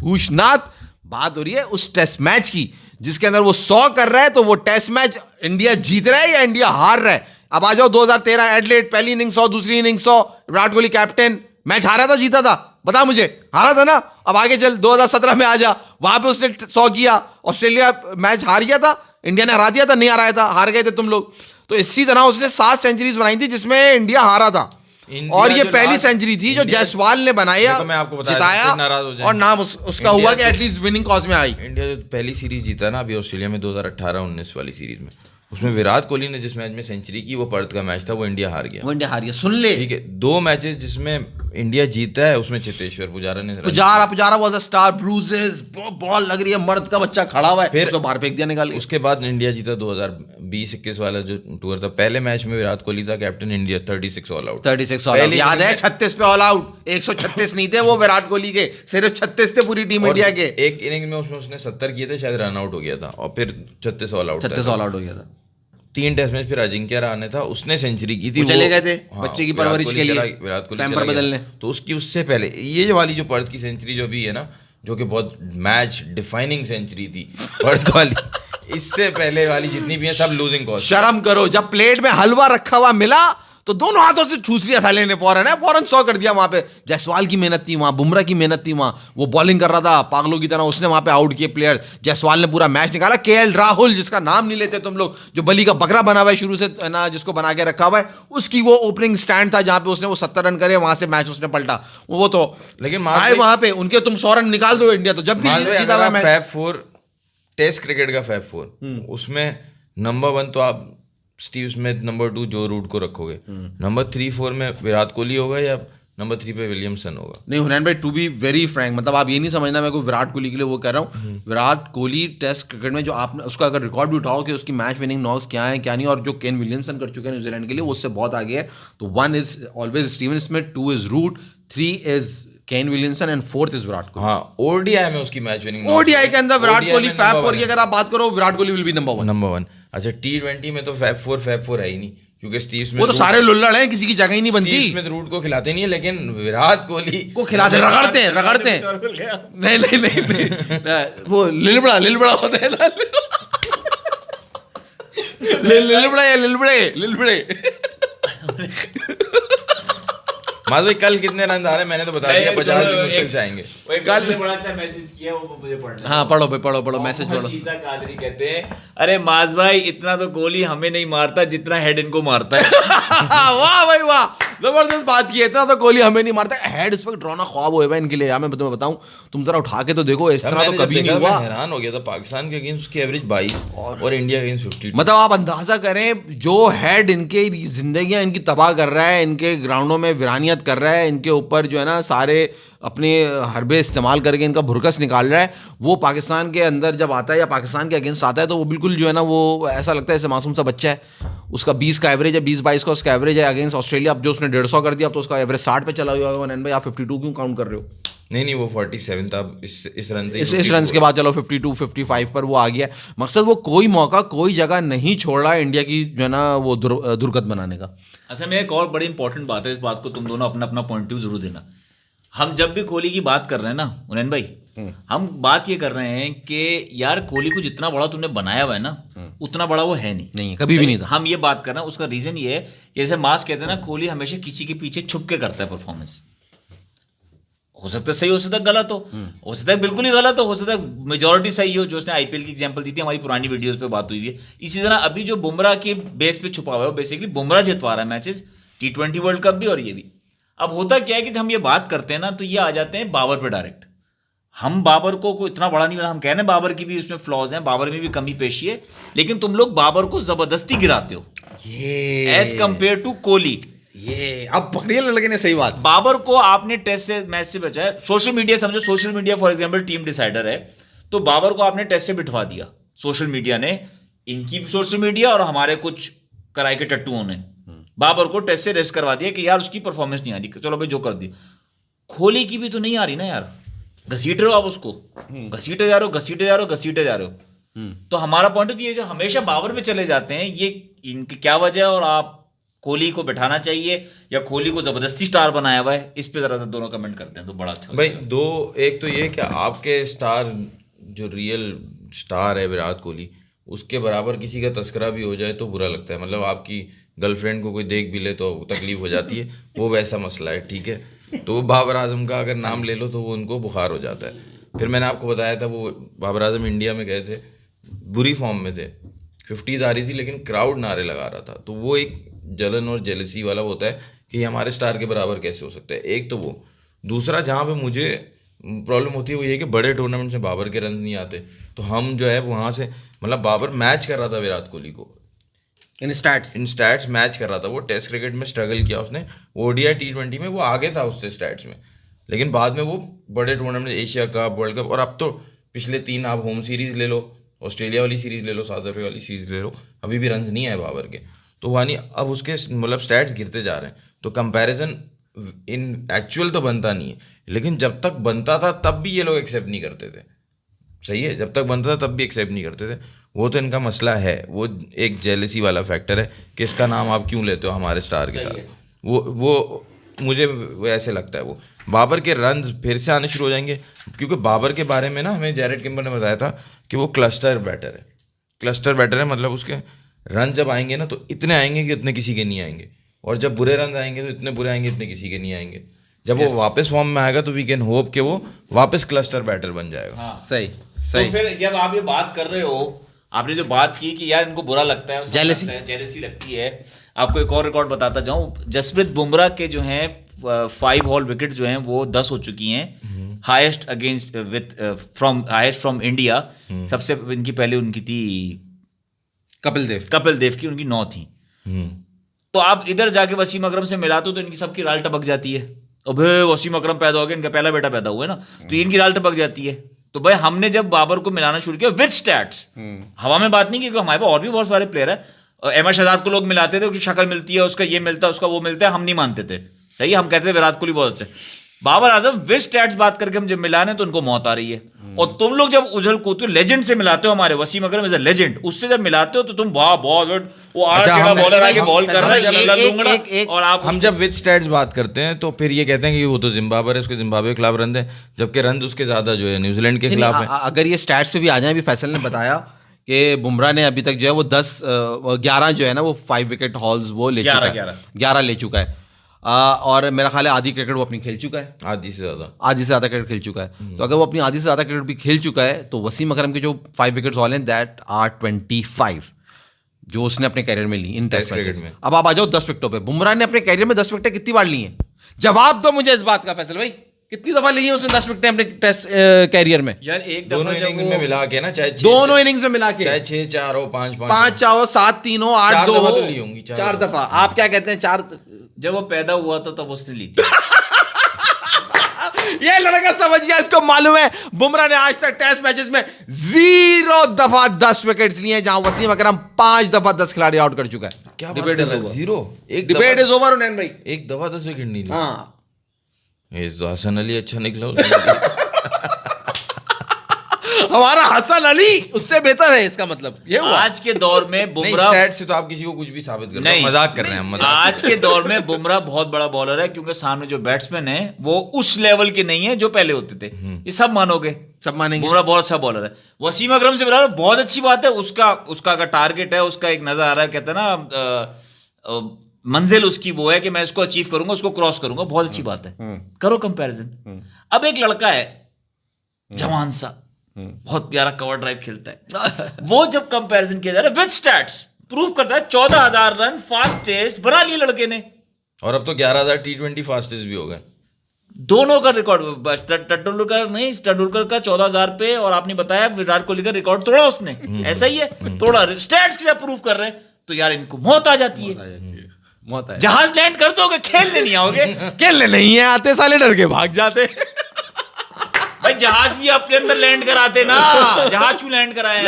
होशनाथ। बात हो रही है उस टेस्ट मैच की जिसके अंदर वो 100 कर रहा है, तो वो टेस्ट मैच इंडिया जीत रहा है या इंडिया हार रहा है? अब आ जाओ 2013 एडलेड, पहली इनिंग 100, दूसरी inning 100, Virat Kohli captain, match हारा था जीता था? बता मुझे, हारा था ना? अब आगे चल 2017 में आ जा, वहां पे उसने 100 किया, ऑस्ट्रेलिया मैच हार गया था, इंडिया ने हरा दिया था, नहीं हराया था, हार गए थे तुम लोग। तो इसी तरह उसने 7 सेंचुरीज बनाई थी जिसमें इंडिया हारा था। इंडिया और ये जो पहली last- सेंचुरी थी जो इंडिया- जायसवाल ने बनाया, देखो, मैं आपको बता रहा जिताया, हूं, फिर नाराज हो जाएंगे। और नाम उसका इंडिया हुआ कि जो- एटलीस्ट विनिंग कॉज में आई। इंडिया जो पहली सीरीज जीता ना अभी ऑस्ट्रेलिया में 2018-19 वाली सीरीज में, उसमें विराट कोहली ने जिस मैच में सेंचुरी की, वो पर्थ का मैच था, वो इंडिया हार गया। वो इंडिया हार गया, सुन ले। ठीक है, 2 मैचेस जिसमें इंडिया जीता है उसमें चेतेश्वर पुजारा ने Pujara was a star, bruises, ball लग रही है, मर्द का बच्चा खड़ा हुआ है, फिर उसको बाहर फेंक दिया निकाल के। उसके बाद इंडिया जीता 2020-21 वाला जो टूर था। पहले मैच में विराट कोहली था captain India, 36 all out. 36 all out याद है, 36 पे ऑल आउट, 136 नहीं थे वो विराट कोहली के, सिर्फ 36 थे पूरी टीम इंडिया के। एक इनिंग में उसने 70 किए थे, शायद रन आउट हो गया था, और फिर 36 ऑल आउट 36 ऑल आउट हो गया था। 3 टेस्ट मैच, फिर अजिंक्य रहाणे था, उसने सेंचुरी की थी। वो चले गए थे हाँ, बच्चे की विराट परवरिश कोहली के लिए, विराट कोहली पैम्पर चला गया। बदलने। तो उसकी उससे पहले ये वाली जो पर्थ की सेंचुरी जो भी है ना, जो कि बहुत मैच डिफाइनिंग सेंचुरी थी पर्थ वाली, इससे पहले वाली जितनी भी है सब लूजिंग कॉज। शर्म करो, जब प्लेट में हलवा रखा हुआ मिला तो दोनों हाथों से ठूस लिया साले ने, फौरन 100 कर दिया वहां पे। जायसवाल की मेहनत थी वहां, बुमराह की मेहनत थी वहां, वो बॉलिंग कर रहा था पागलों की तरह, उसने वहां पे आउट किए प्लेयर। जायसवाल ने पूरा मैच निकाला। केएल राहुल, जिसका नाम नहीं लेते तुम लोग, जो बली का बकरा बना हुआ है शुरू से ना, जिसको बना के रखा हुआ है, उसकी वो ओपनिंग स्टैंड था जहां पे उसने वो 70 रन करे, वहां से मैच उसने पलटा। वो तो लेकिन आए वहां पे उनके, तुम 100 रन निकाल दो इंडिया तो जब भी जीता हुआ मैच। फैब 4 टेस्ट क्रिकेट का फैब 4 उसमें नंबर 1 तो आप स्टीव स्मिथ, नंबर 2 जो रूट को रखोगे, नंबर 3-4 में विराट कोहली होगा या नंबर 3 पे विलियमसन होगा। नहीं हुनैन भाई, टू बी वेरी फ्रैंक, मतलब आप ये नहीं समझना मैं कोई विराट कोहली के लिए वो कह रहा हूँ। विराट कोहली टेस्ट क्रिकेट में जो आपने उसका अगर रिकॉर्ड भी उठाओ कि उसकी मैच विनिंग नॉक्स क्या है क्या नहीं, और जो केन विलियमसन कर चुके हैं न्यूजीलैंड के लिए, वो उससे बहुत आगे है। तो 1 is always Steven Smith, 2 is Root, 3 is Kane Williamson and 4th is Virat Kohli. हाँ, ओडीआई में उसकी मैच विनिंग, ओडीआई के अंदर विराट कोहली फैब 4 की अगर आप बात करो, Virat Kohli will be number 1। अच्छा, T20 में तो फैब 4 है ही नहीं, क्योंकि स्टीव स्मिथ वो तो सारे लुल्लड़ हैं, किसी की जगह ही नहीं बनती। स्टीव स्मिथ रूट को खिलाते नहीं है, लेकिन विराट कोहली को खिलाते, रगड़ते हैं नहीं, वो लिलबड़ा होता है ना, लिलबड़े। माधव भाई कल कितने रन आ रहे हैं? मैंने तो बता दिया 50 भी मुश्किल से आएंगे। कल बड़ा अच्छा मैसेज किया, वो मुझे पढ़ना। हाँ पढ़ो भाई, पढ़ो मैसेज पढ़ो। ईसा कादरी कहते हैं, अरे माज भाई इतना तो कोहली हमें नहीं मारता जितना हेड इनको मारता है। वाह भाई वाह, जबरदस्त बात की है। इतना तो कोहली हमें नहीं मारता, हेड इस वक्त ड्रॉना ख्वाब हुए इनके लिए। मैं तुम्हें बताऊं, तुम जरा उठा के तो देखो, इस तरह तो कभी नहीं हुआ। हैरान हो गया था, पाकिस्तान के अगेंस्ट उसकी एवरेज 22 और इंडिया के अगेंस्ट 52। मतलब आप अंदाजा करें, जो हेड इनके जिंदगियां इनकी तबाह कर रहा है, इनके ग्राउंडों में वीरानियत कर रहा है, इनके ऊपर जो है ना सारे अपने हरबे इस्तेमाल करके इनका भुरकस निकाल रहा है, वो पाकिस्तान के अंदर जब आता है या पाकिस्तान के अगेंस्ट आता है तो वो बिल्कुल जो है ना, वो ऐसा लगता है जैसे मासूम सा बच्चा है। उसका 20 का एवरेज है, 20-22 का उसका एवरेज है अगेंस्ट ऑस्ट्रेलिया। अब जो उसने 150 कर दिया, अब तो उसका एवरेज 60 पे चला हुआ है। भाई आप 52 क्यों काउंट कर रहे हो? नहीं, वो 47 था इस रन से, इस रन के बाद चलो 52 55 पर वो आ गया। मकसद वो कोई मौका कोई जगह नहीं छोड़ रहा है इंडिया की जो है ना वो दुर्गत बनाने का। असल में एक और बड़ी इंपॉर्टेंट बात है, इस बात को तुम दोनों अपना अपना पॉइंट ऑफ व्यू जरूर देना। हम जब भी कोहली की बात कर रहे हैं ना उनैन भाई, हम बात ये कर रहे हैं कि यार कोहली को जितना बड़ा तुमने बनाया हुआ है ना, उतना बड़ा वो है नहीं, कभी भी नहीं था। हम ये बात कर रहे हैं, उसका रीजन ये है, जैसे मास कहते हैं ना, कोहली हमेशा किसी के पीछे छुप के करता है परफॉर्मेंस। हो सकता है सही, हो सकता है गलत हो सकता है बिल्कुल ही गलत हो सकता है मेजोरिटी सही हो, जो उसने आईपीएल की एग्जांपल दी थी, हमारी पुरानी वीडियोस पे बात हुई है। इसी तरह अभी जो बुमराह के बेस पे छुपा हुआ है, बेसिकली बुमराह जितवा रहा है मैचेस, T20 वर्ल्ड कप भी और ये भी। अब होता क्या है कि हम ये बात करते हैं ना, तो ये आ जाते हैं बाबर पे डायरेक्ट। हम बाबर को इतना बड़ा नहीं बना, हम कह रहे हैं बाबर की भी उसमें फ्लॉज हैं, बाबर में भी कमी पेशी है, लेकिन तुम लोग बाबर को जबरदस्ती गिराते हो एज कंपेयर टू कोहली। ये अब पकड़िए लड़के ने सही बात। बाबर को आपने टेस्ट से मैच से बचाया, सोशल मीडिया समझो, social media for example team decider है, तो बाबर को आपने टेस्ट से बिठवा दिया, सोशल मीडिया ने, इनकी सोशल मीडिया और हमारे कुछ कराई के टट्टुओं ने बाबर को टेस्ट से रेस्ट करवा दिया कि यार उसकी परफॉर्मेंस नहीं आ रही, चलो भाई जो कर दी। कोहली की भी तो नहीं आ रही ना यार, घसीट रहे हो आप उसको, घसीटे जा रहे हो। तो हमारा पॉइंट ऑफ व्यू जो हमेशा बाबर पे चले जाते हैं, ये इनकी क्या वजह है, और आप कोहली को बिठाना चाहिए या कोहली को जबरदस्ती स्टार बनाया हुआ है, इस पे जरा सा दोनों कमेंट करते हैं तो बड़ा अच्छा भाई। एक तो ये कि आपके स्टार जो रियल स्टार है विराट कोहली, उसके बराबर किसी का तस्करा भी हो जाए तो बुरा लगता है। मतलब आपकी गर्लफ्रेंड को कोई देख भी ले तो तकलीफ हो जाती है, वो वैसा मसला है, ठीक है। तो बाबर आजम का अगर नाम ले लो तो वो उनको बुखार हो जाता है। फिर मैंने आपको बताया था, वो बाबर आजम इंडिया में गए थे, बुरी फॉर्म में थे, 50s आ रही थी, लेकिन क्राउड नारे लगा रहा था, तो वो एक जलन और जेलसी वाला होता है कि ये हमारे स्टार के बराबर कैसे हो सकता है। एक तो वो, दूसरा जहाँ पे मुझे प्रॉब्लम होती है वो ये कि बड़े टूर्नामेंट में बाबर के रन नहीं आते, तो हम जो है वहाँ से, मतलब बाबर मैच कर रहा था विराट कोहली को इन स्टैट्स मैच कर रहा था। वो टेस्ट क्रिकेट में स्ट्रगल किया उसने, ओडीआई T20 में वो आगे था उससे स्टैट्स में, लेकिन बाद में वो बड़े tournament, Asia cup, world cup, और अब तो पिछले 3 आप होम सीरीज ले लो, ऑस्ट्रेलिया वाली सीरीज ले लो, साउथ अफ्रीका वाली सीरीज ले लो, अभी भी रन नहीं आए बाबर के। तो वानी अब उसके मतलब स्टैट्स गिरते जा रहे हैं, तो कंपैरिजन इन एक्चुअल तो बनता नहीं है, लेकिन जब तक बनता था तब भी ये लोग एक्सेप्ट नहीं करते थे। सही है, जब तक बनता था तब भी एक्सेप्ट नहीं करते थे। वो तो इनका मसला है, वो एक जेलसी वाला फैक्टर है कि इसका नाम आप क्यों लेते हो हमारे स्टार के साथ। वो मुझे वो ऐसे लगता है। वो बाबर के रन फिर से आने शुरू हो जाएंगे, क्योंकि बाबर के बारे में ना हमें जैरेड किम्बर ने बताया था कि वो क्लस्टर बैटर है। क्लस्टर बैटर है मतलब उसके रन जब आएंगे ना तो इतने आएंगे कि इतने किसी के नहीं आएंगे, और जब बुरे रन आएंगे तो इतने बुरे आएंगे इतने किसी के नहीं आएंगे। जब वो वापस फॉर्म में आएगा तो वी कैन होप कि वो वापस क्लस्टर बैटर बन जाएगा। हाँ। सही तो फिर जब आप ये बात कर रहे हो, आपने जो बात की कि यार इनको बुरा लगता है, जेलसी लगती है, आपको एक और रिकॉर्ड बताता जाऊं। जसप्रीत बुमराह के जो हैं 5 ऑल विकेट जो हैं वो 10 हो चुकी हैं, highest against highest from India. सबसे इनकी पहले उनकी थी कपिल देव की, उनकी 9 थी। तो आप इधर जाके वसीम अकरम से मिलाते हो तो इनकी सबकी राल टपक जाती है। अबे वसीम अकरम पैदा हो गया, इनका पहला बेटा पैदा हुआ है ना, तो इनकी राल टपक जाती है। तो भाई हमने जब बाबर को मिलाना शुरू किया विद स्टैट्स, हवा में बात नहीं की, हमारे पास और भी बहुत सारे प्लेयर है। अहमद शहजाद को लोग मिलाते थे, उसकी शक्ल मिलती है, उसका ये मिलता है, उसका वो मिलता है, हम नहीं मानते थे। सही है, हम कहते थे विराट कोहली बहुत अच्छे। बाबर आजम विद स्टैट्स बात करके हम जब मिलाने तो उनको मौत आ रही है। और तुम लोग जब उछल कूद के लेजेंड से मिलाते हो, हमारे वसीम अकरम इज अ लेजेंड, उससे जब मिलाते हो तो तुम वाह बहुत वो बॉलर आके बॉल कर रहा है, और आप हम जब विद स्टैट्स बात करते हैं तो फिर ये कहते हैं कि वो तो जिम्बाब्वे है, उसके जिम्बाब्वे के खिलाफ रन है, जबकि रन उसके ज्यादा जो है न्यूजीलैंड के खिलाफ है। अगर ये स्टैट्स पे भी आ जाए, अभी फैसल ने बताया कि बुमराह ने अभी तक जो है वो 11 जो है ना वो 5 विकेट हॉल्स वो ले चुका है, 11 ले चुका है। और मेरा ख्याल है आधी क्रिकेट वो अपनी खेल चुका है, आधी से ज़्यादा क्रिकेट खेल चुका है। तो अगर वो अपनी आधी से ज़्यादा क्रिकेट भी खेल चुका है तो वसीम अकरम के जो 5 विकेट्स हॉल हैं दैट आर 25 जो उसने अपने कैरियर में ली इन टेस्ट मैचेस में। अब आप आ जाओ 10 विकेटों पे। बुमराह ने अपने कैरियर में 10 विकेटें कितनी बार ली हैं? जवाब दो मुझे इस बात का फैसल भाई, कितनी दफा ली है उसने 10 विकेटें अपने टेस्ट कैरियर में? यार एक दोनों इनिंग्स में मिला के ना, चाहे दोनों इनिंग्स में मिला के, चाहे 6-4 हो, 5-4 हो, 7-3 हो, 8-2 हो, 4 दफा। आप क्या कहते हैं? 4 जब वो पैदा हुआ था तब उसने ली थी। ये लड़का समझ गया, इसको मालूम है बुमराह ने आज तक टेस्ट मैचेस में 0 दफा 10 विकेट्स लिए, जहां वसीम अकरम 5 दफा 10 खिलाड़ी आउट कर चुका है। क्या debate is over? 0 debate is over उन्नयन भाई। एक दफा 10 विकेट नहीं ली। हाँ, ये तो हसन अली अच्छा निकला। हमारा हसन अली उससे बेहतर है, इसका मतलब ये हुआ। आज के दौर में बुमराह स्टैट से तो आप किसी को कुछ भी साबित कर रहे हो, मजाक कर रहे हैं हम। आज के दौर में बुमराह बहुत बड़ा बॉलर है, क्योंकि सामने जो बैट्समैन है वो उस लेवल के नहीं है जो पहले होते थे। ये सब मानोगे, सब मानेंगे। बुमराह बहुत अच्छा बॉलर है। वसीम अकरम से मिला बहुत अच्छी बात है। उसका अगर टारगेट है, उसका एक नजर आ रहा है, कहते हैं ना मंजिल उसकी वो है कि मैं इसको अचीव करूंगा, उसको क्रॉस करूंगा, बहुत अच्छी बात है। करो कंपैरिजन। अब एक लड़का है जवान सा, बहुत प्यारा कवर ड्राइव खेलता है, वो जब कंपैरिजन किया जा रहा है विद स्टैट्स प्रूव करता है 14,000 रन फास्टेस्ट बना लिए लड़के ने, और अब तो 11,000 T20 फास्टेस्ट भी हो गए। दोनों का रिकॉर्ड, तेंदुलकर का 14,000 पे, और आपने बताया विराट कोहली का रिकॉर्ड तोड़ा उसने। ऐसा ही है, तोड़ा। स्टैट्स के साथ प्रूव कर रहे हैं तो यार इनको मौत आ जाती है। जहाज लैंड कर दोगे, खेलने नहीं आओगे। खेलने नहीं है आते, साले डर के भाग जाते। भाई जहाज भी अपने अंदर लैंड कराते ना, जहाज क्यों लैंड कराया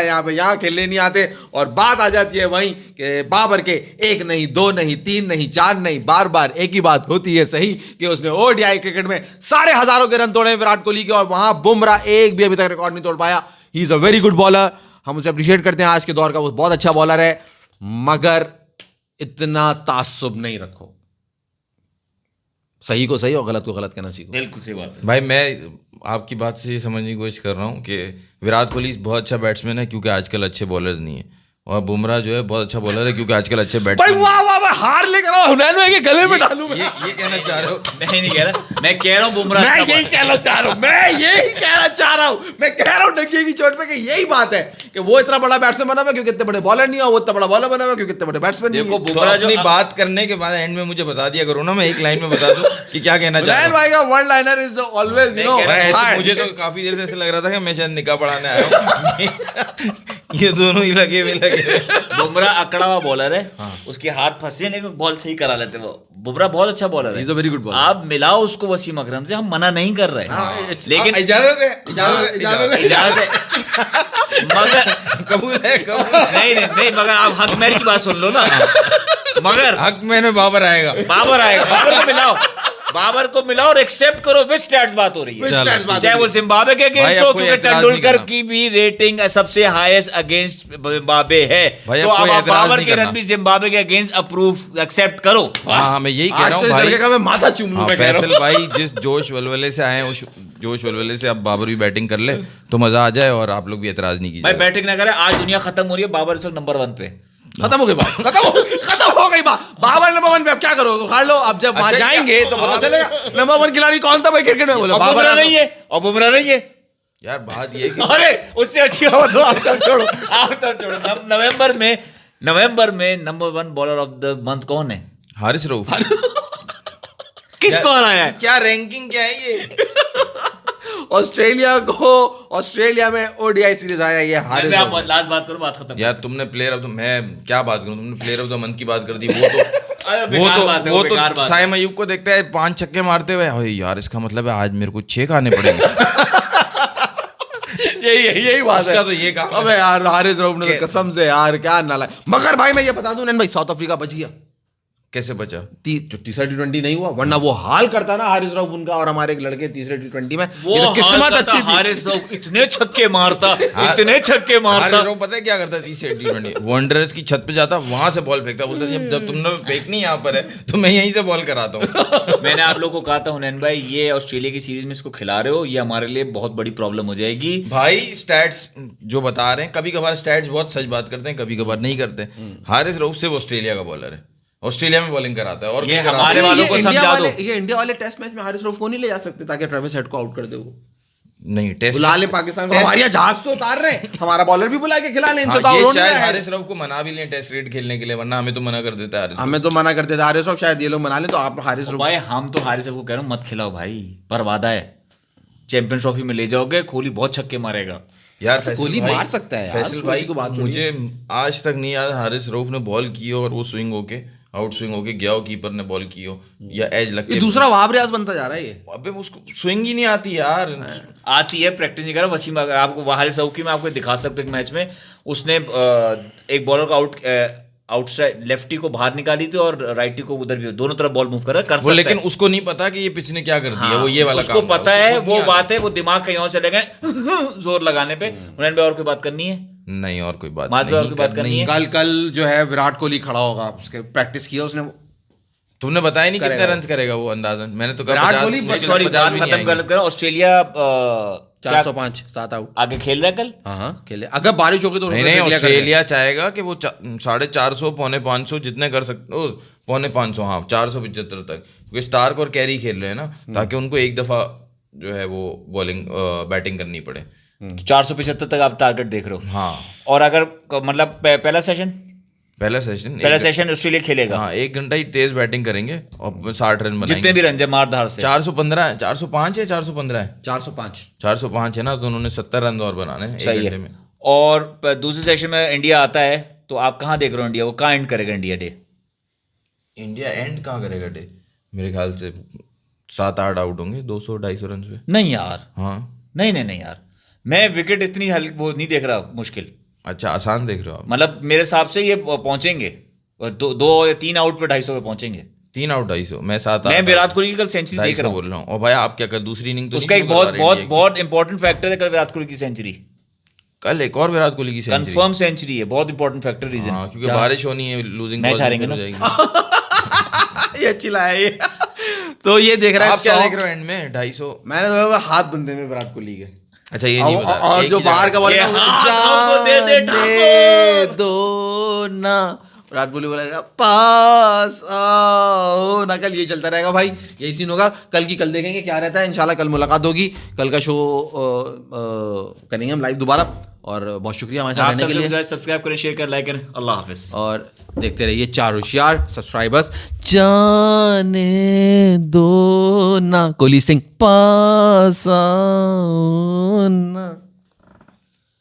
यहाँ पे? यहाँ खेलने नहीं आते। और बात आ जाती है वहीं कि बाबर के 1 नहीं 2 नहीं 3 नहीं 4 नहीं, बार बार एक ही बात होती है सही कि उसने ओडीआई क्रिकेट में सारे हजारों के रन तोड़े विराट कोहली के, और वहां बुमराह एक भी अभी तक रिकॉर्ड नहीं तोड़ पाया। He is a very good bowler, हम उसे अप्रिशिएट करते हैं आज के दौर का, वो बहुत अच्छा बॉलर है, मगर इतना तासुब नहीं रखो। सही को सही और गलत को गलत कहना सीखो। बिल्कुल सही बात है भाई। मैं आपकी बात से ये समझने की कोशिश कर रहा हूँ कि विराट कोहली बहुत अच्छा बैट्समैन है, क्योंकि आजकल अच्छे बॉलर्स नहीं है। और बुमराह जो है बहुत अच्छा बॉलर है क्योंकि आजकल अच्छे बैट भाई वाह वाह वाह, हार लेकर आओ हुनैन भाई के गले में डालूं मैं। ये कहना चाह रहे हो? मैं नहीं कह रहा, मैं कह रहा हूँ बुमराह मैं अच्छा यही बॉलर। कहना चाह रहा हूँ, मैं यही कहना चाह रहा हूँ, मैं कह रहा हूँ डंकी की चोट पे कि यही बात है कि वो इतना बड़ा बैट्समैन बना हुआ क्योंकि इतने बड़े बॉलर नहीं है, वो इतना बड़ा बॉलर बना हुआ क्योंकि इतने बड़े बैट्समैन नहीं देखो है। तो बुमराह जो अपनी बात करने के बाद एंड में मुझे बता दिया करो ना, मैं एक लाइन में बता दूं कि क्या कहना चाह रहा हुनैन हूं। भाई का one liner is always you know. मैं कह ऐसे मुझे तो काफी देर से ऐसे लग रहा था कि मैं शायद निकाह पढ़ाने आया हूँ। ये दोनों ही लगे हुए। बुमराह अकड़ा हुआ बॉलर है, उसके हाथ फंसे लेकिन बॉल सही करा लेते वो। बुमराह बहुत अच्छा बॉलर है, He's a very good bowler. आप मिलाओ उसको वसीम अकरम से, हम मना नहीं कर रहे, लेकिन इजाजत है, इजाजत है मगर कबूल है, कबूल है। नहीं मगर आप हक मेरी की बात सुन लो ना, मगर हक में बाबर आएगा। बाबर आएगा, बाबर को मिलाओ और एक्सेप्ट करो विच स्टैट्स बात हो रही है, Which stats बात चाहे हो वो रही है? जिम्बाब्वे के भाई, अगेंस्ट हो, आपको क्योंकि एतराज नहीं तेंदुलकर करना। की भी रेटिंग सबसे हाईएस्ट अगेंस्ट जिम्बाब्वे है, भाई, तो आपको अब आप एतराज बाबर नहीं के रन करना। भी जिम्बाब्वे के अगेंस्ट अप्रूव एक्सेप्ट करो। हाँ, मैं यही कह आज रहा तो हूँ इस भाई। लड़के का मैं माथा चूम लूं, हाँ, मैं कह रहा हूँ। फैसल भाई जिस जोश वलवले से आए हैं उस जोश वलवले से अब बाबर भी बैटिंग कर ले तो मजा आ जाए और आप लोग भी एतराज नहीं भाई कीजिए। बैटिंग ना करे, आज दुनिया खत्म हो रही है, बाबर इस वक्त नंबर 1 पे। खत्म हो गई बात, खत्म हो गई बात। बाबर नंबर 1 पे अब क्या करो, उखाड़ लो। अब जब वहां अच्छा, जाएंगे तो पता चलेगा नंबर 1 खिलाड़ी कौन था भाई क्रिकेट में। बोलो और बाबर बुमराह नहीं है, और बुमराह नहीं है। यार बात ये है कि अरे उससे अच्छी बात आप तब छोड़ो, आप तब छोड़ो। नवंबर में number 1 bowler of the month कौन है? हारिस रऊफ। किसको हराया है? क्या रैंकिंग क्या है ये? ऑस्ट्रेलिया में ओडीआई सीरीज आया ये हारिस मैं रऊफ। आप लास्ट बात करो, बात खत्म। यार तुमने प्लेयर ऑफ द, मैं क्या बात करूं, तुमने प्लेयर ऑफ द मंथ की बात कर दी। वो बेकार बात है, वो बेकार तो बात है। साइम अयूब को देखता है 5 छक्के मारते हुए, ओए यार इसका मतलब है आज मेरे को 6 खाने पड़ेंगे। यही बात है। उसका तो ये काम है। अबे यार हारिस रऊफ ने तो कसम से यार क्या नालायक। मगर भाई मैं ये बता दूं नैन भाई, साउथ अफ्रीका बच गया। कैसे बचा? जो तीसरा T20 नहीं हुआ, वरना वो हाल करता ना हारिस रऊफ उनका और हमारे एक लड़के तीसरे T20 में। वो ये तो किस्मत अच्छी थी। हारिस रऊफ इतने छक्के मारता, इतने छक्के मारता। हारिस रऊफ पता है क्या करता? तीसरे T20 वंडरर्स की छत पे जाता, वहां से बॉल फेंकता, बोलता जब तुमने फेंकनी यहाँ पर है तो मैं यहीं से बॉल कराता हूँ। मैंने आप लोगों को कहा था हुनैन भाई, ये ऑस्ट्रेलिया की सीरीज में इसको खिला रहे हो, ये हमारे लिए बहुत बड़ी प्रॉब्लम हो जाएगी। भाई स्टैट्स जो बता रहे हैं, कभी कभार स्टैट्स बहुत सच बात करते हैं, कभी कभार नहीं करते। हारिस रऊफ सिर्फ ऑस्ट्रेलिया का बॉलर है, ऑस्ट्रेलिया में बॉलिंग कराता है और ये कोई कराता हमारे नहीं। वालों को समझा दो। ये इंडिया वाले टेस्ट मैच में हारिस रऊफ को नहीं ले जा सकते ताकि ट्रेविस हेड को आउट कर दे वो। नहीं, टेस्ट बुला ले पाकिस्तान को, हमारे यहाँ जहाज तो उतार रहे हैं, हमारा बॉलर भी बुला के खिला ले। इनसे तो हाँ, ये और शायद नहीं है। हारिस रऊफ को मना भी लें टेस्ट क्रिकेट खेलने के लिए, वरना हमें तो मना कर देता है हारिस रऊफ। हमें तो मना करते थे हारिस रऊफ, शायद ये लोग मना ले तो आप हारिस रऊफ। भाई हम तो हारिस रऊफ को कह रहे हो मत खिलाओ भाई, पर वादा है चैंपियंस ट्रॉफी में ले जाओगे, कोहली बहुत छक्के मारेगा। यार फैसल कोहली भाई- मार सकता है यार, फैसल किसी भाई को बात थोड़ी मुझे आज तक नहीं याद हारिस रऊफ ने बॉल की हो और वो स्विंग होके आउट स्विंग होके गया हो, कीपर ने बॉल की हो या एज लग ये के। दूसरा वहाब रियाज बनता जा रहा है ये। अबे उसको स्विंग ही नहीं आती यार। आती है, प्रैक्टिस नहीं कर रहा। वसीम आपको हारिस रऊफ की मैं आपको दिखा सकता हूँ, एक मैच में उसने एक बॉलर को आउटसाइड लेफ्टी को बाहर निकाली थी और राइटी को उधर भी, दोनों तरफ बॉल मूव कर वो सकता लेकिन है। उसको नहीं पता कि ये पिच ने क्या कर दिया। हाँ, वो ये वाला उसको काम पता उसको है, खुद वो नहीं बात है, वो दिमाग कहीं और चले गए जोर लगाने पे। हुनैन भाई और कोई बात करनी है? आता। नहीं और कोई बात माज भाई और नहीं कोई बात करनी है? कल जो है विराट कोहली खड़ा होगा, उसके प्रैक्टिस किया उसने। तुमने बताया नहीं कितने करेगा। रन करेगा वो अंदाजन। मैंने तो कहा विराट 50 कोहली मुश्किल सॉरी 50 बात भी नहीं खत्म आएंगे। गलत करो। Australia 405 7 out. आगे खेल रहा है कल। हाँ खेले, अगर बारिश होगी तो नहीं नहीं, ऑस्ट्रेलिया चाहेगा कि वो 450 550 जितने कर सकते हो, 550 हाँ 475 तक, क्योंकि स्टार्क और कैरी खेल रहे हैं ना, ताकि उनको एक दफा जो है वो बॉलिंग बैटिंग करनी पड़े। तो 475 तक आप टारगेट देख रहे हो। हाँ और अगर मतलब पहला सेशन ऑस्ट्रेलिया खेलेगा, हाँ 1 घंटा ही तेज बैटिंग करेंगे और 60 रन बनाएंगे। जितने भी रन मार धार से 415 है, 405 है, 415 है, 405 है ना, तो उन्होंने 70 रन और बनाने हैं 1 सही घंटे है। में। और दूसरे सेशन में इंडिया आता है, तो आप कहाँ देख रहे हो इंडिया? वो कहाँ एंड करेगा इंडिया डे? इंडिया एंड कहाँ करेगा डे? मेरे ख्याल से 7-8 आउट होंगे 200-250 रन पे। नहीं यार, हाँ नहीं यार, मैं विकेट इतनी हल्की वो नहीं देख रहा मुश्किल। अच्छा, आसान देख रहे हो आप। मतलब मेरे हिसाब से ये पहुंचेंगे 2 या 3 आउट पे 250 पे पहुंचेंगे। 3 आउट 250, मैं 7 मैं विराट कोहली की कल सेंचुरी देख रहा हूँ। बोल रहा हूँ। और भाई आप क्या कर, दूसरी इनिंग तो उसका नहीं एक शुरू करवा रहे इंडिया की? बहुत इंपॉर्टेंट फैक्टर है कल विराट कोहली की सेंचुरी। कल एक और विराट कोहली की सेंचुरी। कंफर्म सेंचुरी है, बहुत इंपॉर्टेंट फैक्टर रीजन। हाँ, क्योंकि बारिश होनी है, लूजिंग मैच हारेंगे ना। ये चिल्लाया ये। तो ये देख रहा है आप क्या 100 देख रहे हो एंड में 250? मैंने तो हाथ बंधे में विराट कोहली के। अच्छा ये नहीं बता और जो बाहर का बोलेगा ये हाथ को दे दे जाने दो ना, विराट कोहली बोलेगा पास आओ ना। कल ये चलता रहेगा भाई, यही सीन होगा। कल की कल देखेंगे क्या रहता है। इंशाल्लाह कल मुलाकात होगी, कल का शो करेंगे हम लाइव दोबारा। और बहुत शुक्रिया हमारे साथ रहने के लिए। सब्सक्राइब करें, शेयर करें, लाइक करें। अल्लाह हाफिज। और देखते रहिए चार होशियार सब्सक्राइबर्स। जाने दो ना, कोहली सिंह पास आओ ना।